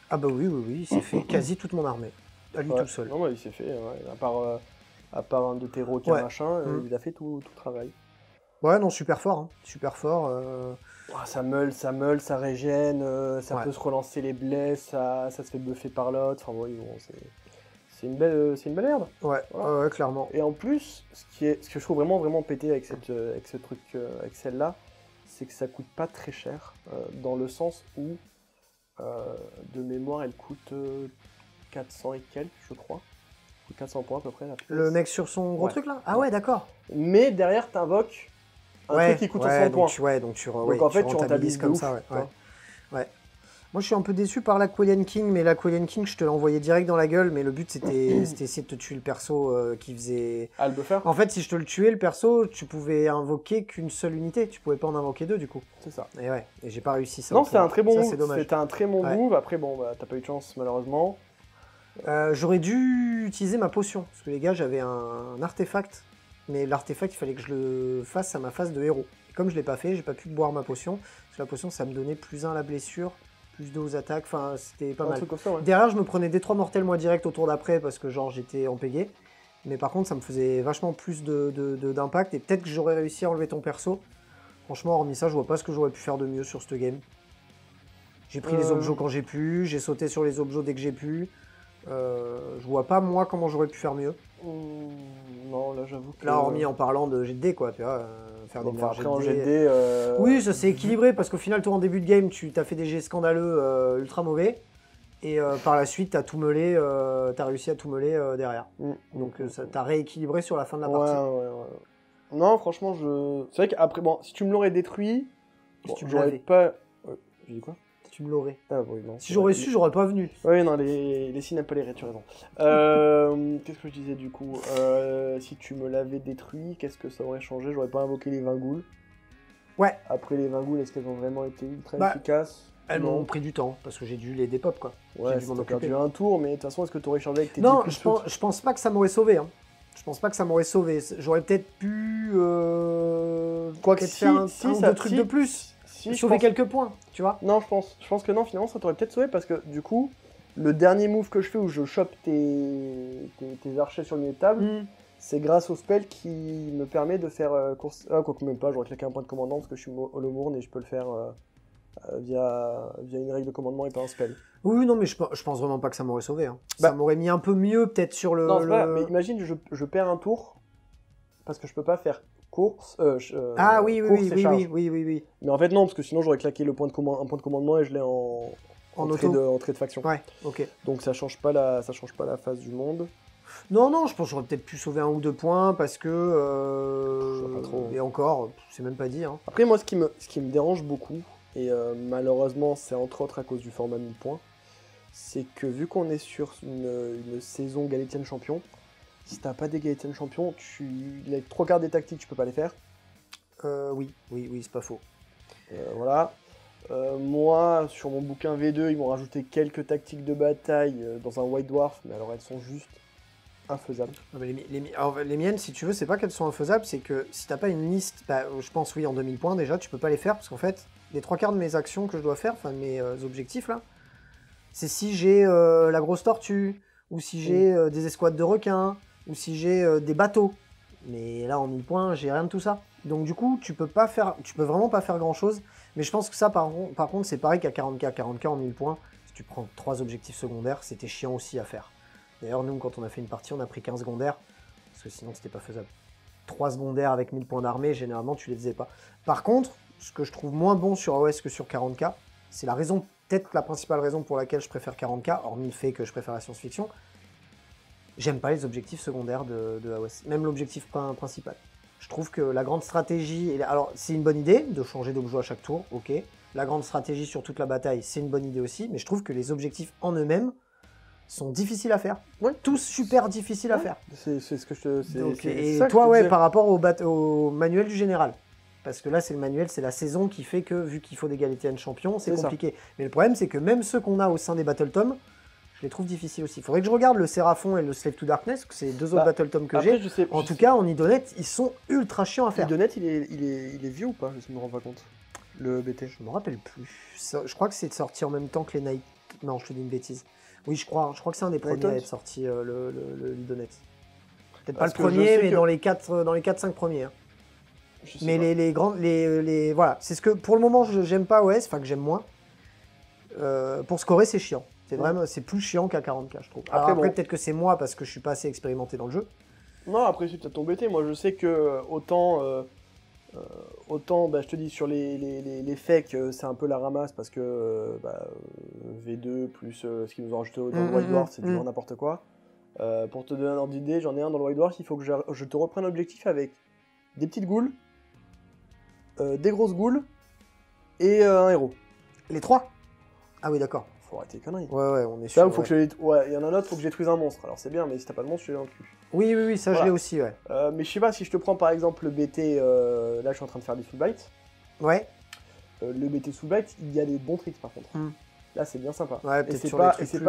Ah bah oui, il s'est fait quasi toute mon armée. À lui Ouais. tout seul. Non, il s'est fait. Ouais. À part un de tes requins, Ouais. machin, il a fait tout le travail. Ouais, non, super fort. Hein. Super fort. Ah, ça meule, ça régène, ça Ouais. peut se relancer les blesses, ça se fait buffer par l'autre. Enfin, oui, bon, c'est une belle merde. Ouais, Voilà. ouais, clairement. Et en plus, ce que je trouve vraiment pété avec ce truc, avec celle-là, c'est que ça coûte pas très cher, dans le sens où, de mémoire, elle coûte 400 et quelques, je crois. 400 points à peu près. La pièce. Le mec sur son gros Ouais. truc là. Ah ouais, d'accord. Mais derrière, t'invoques un Ouais, truc qui coûte ouais, 100 points. Donc en fait, tu rentabilises comme de ça. ouf, Ouais, tu vois. ouais. Ouais. Moi, je suis un peu déçu par la Quillian King, mais la Quillian King, je te l'ai envoyé direct dans la gueule. Mais le but, c'était essayer de te tuer le perso qui faisait. Ah, le buffer, En fait, si je te le tuais, le perso, tu pouvais invoquer qu'une seule unité. Tu pouvais pas en invoquer deux, du coup. c'est ça. Et ouais, et j'ai pas réussi ça. Non, au c'était un final. très bon Ça, move. c'est dommage. C'était un très bon Ouais. move. Après, bon, bah, t'as pas eu de chance, malheureusement. J'aurais dû utiliser ma potion. Parce que les gars, j'avais un artefact. Mais l'artefact, il fallait que je le fasse à ma phase de héros. Et comme je l'ai pas fait, j'ai pas pu boire ma potion. Parce que la potion, ça me donnait +1 à la blessure, +2 aux attaques. Enfin, c'était pas Un mal. truc comme ça, ouais. Derrière, je me prenais des 3 mortels moi direct au tour d'après parce que genre j'étais en pégé. Mais par contre, ça me faisait vachement plus d'impact. Et peut-être que j'aurais réussi à enlever ton perso. Franchement, hormis ça, je vois pas ce que j'aurais pu faire de mieux sur cette game. J'ai pris les objets quand j'ai pu, j'ai sauté sur les objets dès que j'ai pu. Je vois pas moi comment j'aurais pu faire mieux. Non, là, j'avoue que. Là, hormis en parlant de jet de dés, quoi, tu vois, faire des Bon, meilleurs après, jets en de jet de dés. dés, Oui, ça s'est équilibré parce qu'au final, toi en début de game, tu t'as fait des jets scandaleux, ultra mauvais. Et par la suite, t'as tout meulé, t'as réussi à tout meuler derrière. Donc ça t'a rééquilibré sur la fin de la partie. Ouais. Non, franchement, c'est vrai qu'après, bon, si tu me l'aurais détruit, Si bon, tu me j'aurais l'avais. pas. J'ai dit quoi? Si tu me l'aurais. Ah, oui, non. Si j'aurais su, j'aurais pas venu. Oui, non, les signes n'aiment pas les raies, tu as raison. Qu'est-ce que je disais du coup? Si tu me l'avais détruit, qu'est-ce que ça aurait changé? J'aurais pas invoqué les 20 ghouls. Ouais. Après les 20 ghouls, est-ce qu'elles ont vraiment été ultra Bah, efficaces? Elles Non. m'ont pris du temps parce que j'ai dû les dépop, quoi. Ouais, dû m'en t'as perdu occuper. un tour, mais de toute façon, est-ce que tu aurais changé avec tes 10 Non, coups de je pense pas que ça m'aurait sauvé. Hein. Je pense pas que ça m'aurait sauvé. J'aurais peut-être pu Quoique peut-être si, faire un si, ou ça- deux trucs si, de plus. Si, je Sauver pense- quelques points, tu vois. Non, je pense que non, finalement, ça t'aurait peut-être sauvé parce que du coup, le dernier move que je fais où je chope tes archers sur le milieu de table, c'est grâce au spell qui me permet de faire course. Ah, quoique même pas, j'aurais claqué un point de commandant parce que je suis holomourne et je peux le faire via une règle de commandement et pas un spell. Oui, non, mais je pense vraiment pas que ça m'aurait sauvé. Hein. Bah- Ça m'aurait mis un peu mieux, peut-être sur le. Non, c'est pas, mais imagine, je perds un tour parce que je peux pas faire course. Ah oui, course oui, et oui, charge. oui. Mais en fait, non, parce que sinon j'aurais claqué un point de commandement et je l'ai en trait auto. de faction. Ouais, ok. Donc ça change pas la phase du monde. Non, je pense que j'aurais peut-être pu sauver 1 ou 2 points parce que. Je sais pas trop. Et encore, c'est même pas dit. Hein. Après, moi, ce qui me dérange beaucoup, et malheureusement, c'est entre autres à cause du format 1000 points, c'est que vu qu'on est sur une saison Galétienne champion, si t'as pas des Galétienne champion, les 3 quarts des tactiques, tu peux pas les faire. Oui, c'est pas faux. Voilà. Moi, sur mon bouquin V2, ils m'ont rajouté quelques tactiques de bataille dans un White Dwarf, mais alors elles sont juste infaisables. Ah, mais alors, les miennes, si tu veux, c'est pas qu'elles sont infaisables, c'est que si t'as pas une liste, bah, je pense oui, en 2000 points déjà, tu peux pas les faire parce qu'en fait, les 3 quarts de mes actions que je dois faire, enfin de mes objectifs là, c'est si j'ai la grosse tortue, ou si j'ai des escouades de requins, ou si j'ai des bateaux. Mais là, en 1000 points, j'ai rien de tout ça. Donc du coup, tu peux vraiment pas faire grand-chose. Mais je pense que ça, par contre, c'est pareil qu'à 40K. 40K en 1000 points, si tu prends 3 objectifs secondaires, c'était chiant aussi à faire. D'ailleurs, nous, quand on a fait une partie, on a pris 15 secondaires, parce que sinon, c'était pas faisable. 3 secondaires avec 1000 points d'armée, généralement, tu les faisais pas. Par contre, ce que je trouve moins bon sur AOS que sur 40K, c'est la raison, peut-être la principale raison pour laquelle je préfère 40K, hormis le fait que je préfère la science-fiction, j'aime pas les objectifs secondaires de AOS, même l'objectif principal. Je trouve que la grande stratégie... Alors, c'est une bonne idée de changer d'objet à chaque tour, ok. La grande stratégie sur toute la bataille, c'est une bonne idée aussi, mais je trouve que les objectifs en eux-mêmes sont difficiles à faire. Ouais. Tous super difficiles à faire. C'est ce que je te... Donc, et toi, ouais, par rapport au manuel du général. Parce que là, c'est le manuel, c'est la saison qui fait que, vu qu'il faut des Galétiennes champions, c'est compliqué. Ça. Mais le problème, c'est que même ceux qu'on a au sein des Battle Tomes, je les trouve difficiles aussi. Il faudrait que je regarde le Séraphon et le Slave to Darkness, que c'est les deux autres Battle Tomes que j'ai. En tout cas, en Idonet, ils sont ultra chiants à faire. Idonet, il est vieux ou pas? Je me rends pas compte. Le BT. Je me rappelle plus. Je crois que c'est sorti en même temps que les Night... Non, je te dis une bêtise. Oui, je crois que c'est un des premiers à être sorti, le Idonet. Peut-être pas le premier, mais dans les 4-5 premiers. Hein. Mais voilà, c'est ce que pour le moment j'aime pas OS, enfin que j'aime moins. Pour scorer, c'est chiant. C'est vraiment, c'est plus chiant qu'à 40K, je trouve. Après, peut-être que c'est moi parce que je suis pas assez expérimenté dans le jeu. Non, après c'est peut-être ton BT. Moi, je sais que autant, je te dis sur les fakes, c'est un peu la ramasse parce que V2 plus ce qu'ils nous ont rajouté dans le Wild Wars, c'est du n'importe quoi. Pour te donner un ordre d'idée, j'en ai un dans le Wild Wars, il faut que je te reprenne l'objectif avec des petites goules, des grosses goules et un héros. Les 3? Ah oui, d'accord. Faut arrêter les conneries. Ouais, on est sûr. Là, faut que il y en a un autre, faut que je détruise un monstre. Alors c'est bien, mais si t'as pas de monstre, tu l'as dans le cul. Oui, ça je l'ai aussi, ouais. Mais je sais pas, si je te prends par exemple le BT, là je suis en train de faire des full bites. Ouais. Le BT full bite, il y a des bons tricks par contre. Là c'est bien sympa. Ouais, peut-être sur les trucs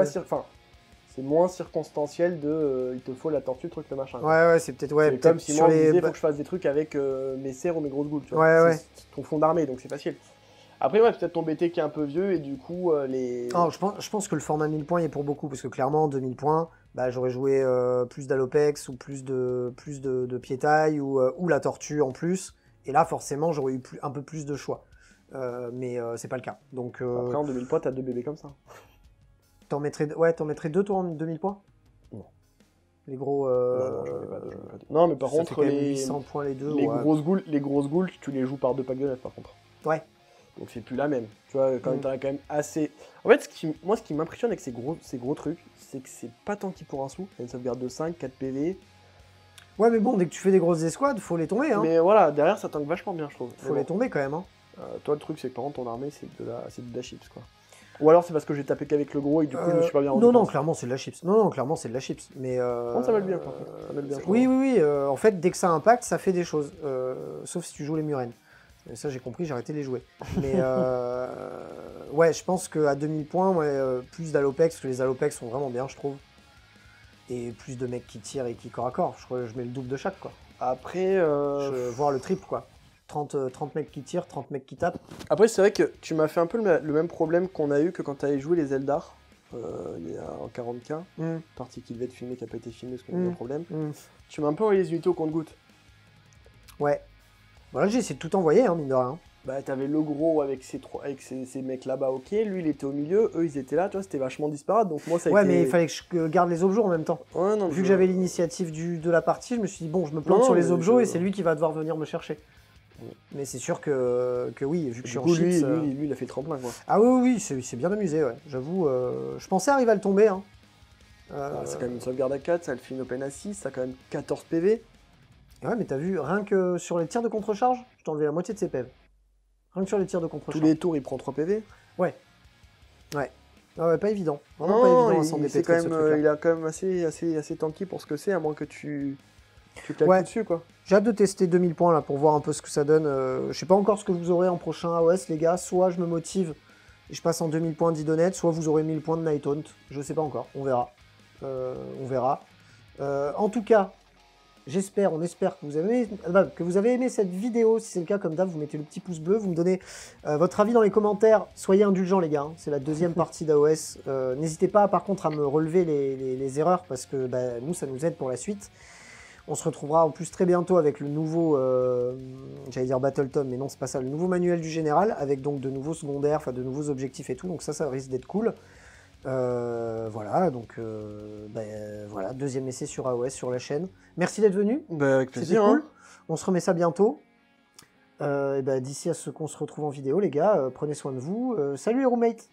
c'est moins circonstanciel de il te faut la tortue, truc, le machin. Ouais, c'est peut-être c'est comme si moi, il faut que je fasse des trucs avec mes serres ou mes grosses goules, tu vois. Ouais. C'est ton fond d'armée, donc c'est facile. Après, ouais, peut-être ton BT qui est un peu vieux et du coup, les... Non, je pense que le format 1000 points est pour beaucoup, parce que clairement, 2000 points, j'aurais joué plus d'Alopex ou plus de piétaille ou la tortue en plus. Et là, forcément, j'aurais eu un peu plus de choix. Mais c'est pas le cas. Donc, après, en 2000 points, t'as deux bébés comme ça. T'en mettrais deux, toi, en 2000 points? Non. Les gros... Non, je connais pas deux. Non, mais par contre, les 800 points les deux. Les grosses goules, tu les joues par 2 packs de neuf, par contre. Ouais. Donc c'est plus la même. Tu vois, quand t'en as quand même assez... En fait, ce qui m'impressionne avec ces gros trucs, c'est que c'est pas tanky pour un sou. Il y a une sauvegarde de 5, 4 PV. Ouais, mais bon, dès que tu fais des grosses escouades, faut les tomber, hein. Mais voilà, derrière, ça tank vachement bien, je trouve. Faut les tomber, quand même, hein. Toi, le truc, c'est que par contre, ton armée, c'est de la chips, quoi. Ou alors, c'est parce que j'ai tapé qu'avec le gros et du coup, je me suis pas bien rendu compte. Non, clairement, c'est de la chips. Non, clairement, c'est de la chips. Mais... ça va bien, par contre. Ça va bien, oui. En fait, dès que ça impacte, ça fait des choses. Sauf si tu joues les Muren. Et ça, j'ai compris, j'ai arrêté de les jouer. Mais ouais, je pense qu'à 2000 points, plus d'Alopex, parce que les Alopex sont vraiment bien, je trouve. Et plus de mecs qui tirent et qui corps à corps. Je crois que je mets le double de chaque, quoi. Après... voire le triple, quoi. 30 mecs qui tirent, 30 mecs qui tapent. Après, c'est vrai que tu m'as fait un peu le même problème qu'on a eu que quand tu avais joué les Eldar. Il y a en 40K. Partie qui devait être filmée, qui n'a pas été filmée parce qu'on a eu un problème. Tu m'as un peu envoyé les unités au compte-gouttes. Ouais. Voilà, j'ai essayé de tout envoyer, hein, mine de rien. T'avais le gros avec ces mecs là-bas, ok. Lui, il était au milieu, eux, ils étaient là, tu vois, c'était vachement disparate. Donc moi, ça a été... Ouais, mais il fallait que je garde les objets en même temps. Ouais, non, vu que j'avais l'initiative de la partie, je me suis dit, bon, je me plante sur les objets et c'est lui qui va devoir venir me chercher. Mais c'est sûr que oui, vu que je suis en chips... Lui, il a fait le tremplin, quoi. Ah oui, c'est bien amusé, ouais. J'avoue, je pensais arriver à le tomber, hein. C'est quand même une sauvegarde à 4, ça le fait une open à 6, ça a quand même 14 PV. Ouais, mais t'as vu, rien que sur les tirs de contre-charge, je t'ai enlevé la moitié de ses PV. Rien que sur les tirs de contre-charge. Tous les tours, il prend 3 PV. Ouais. Ah ouais, pas évident. Vraiment pas évident à s'en dépêtrer, ce truc-là. Il a quand même assez tanky pour ce que c'est, à moins que tu claques dessus, quoi. J'ai hâte de tester 2000 points là pour voir un peu ce que ça donne. Je sais pas encore ce que vous aurez en prochain AOS, les gars. Soit je me motive et je passe en 2000 points d'Idonet, soit vous aurez 1000 points de Nighthaunt. Je sais pas encore, on verra. En tout cas, j'espère, on espère que vous avez aimé cette vidéo. Si c'est le cas, comme d'hab, vous mettez le petit pouce bleu, vous me donnez votre avis dans les commentaires. Soyez indulgents les gars, hein. C'est la deuxième partie d'AOS. N'hésitez pas par contre à me relever les erreurs parce que nous, ça nous aide pour la suite. On se retrouvera en plus très bientôt avec le nouveau, j'allais dire Battletome, mais non, c'est pas ça, le nouveau manuel du général, avec donc de nouveaux secondaires, enfin de nouveaux objectifs et tout, donc ça risque d'être cool. Voilà, donc voilà, deuxième essai sur AOS sur la chaîne. Merci d'être venu. Avec plaisir. C'était cool. Hein. On se remet ça bientôt. D'ici à ce qu'on se retrouve en vidéo, les gars, prenez soin de vous. Salut les roommates.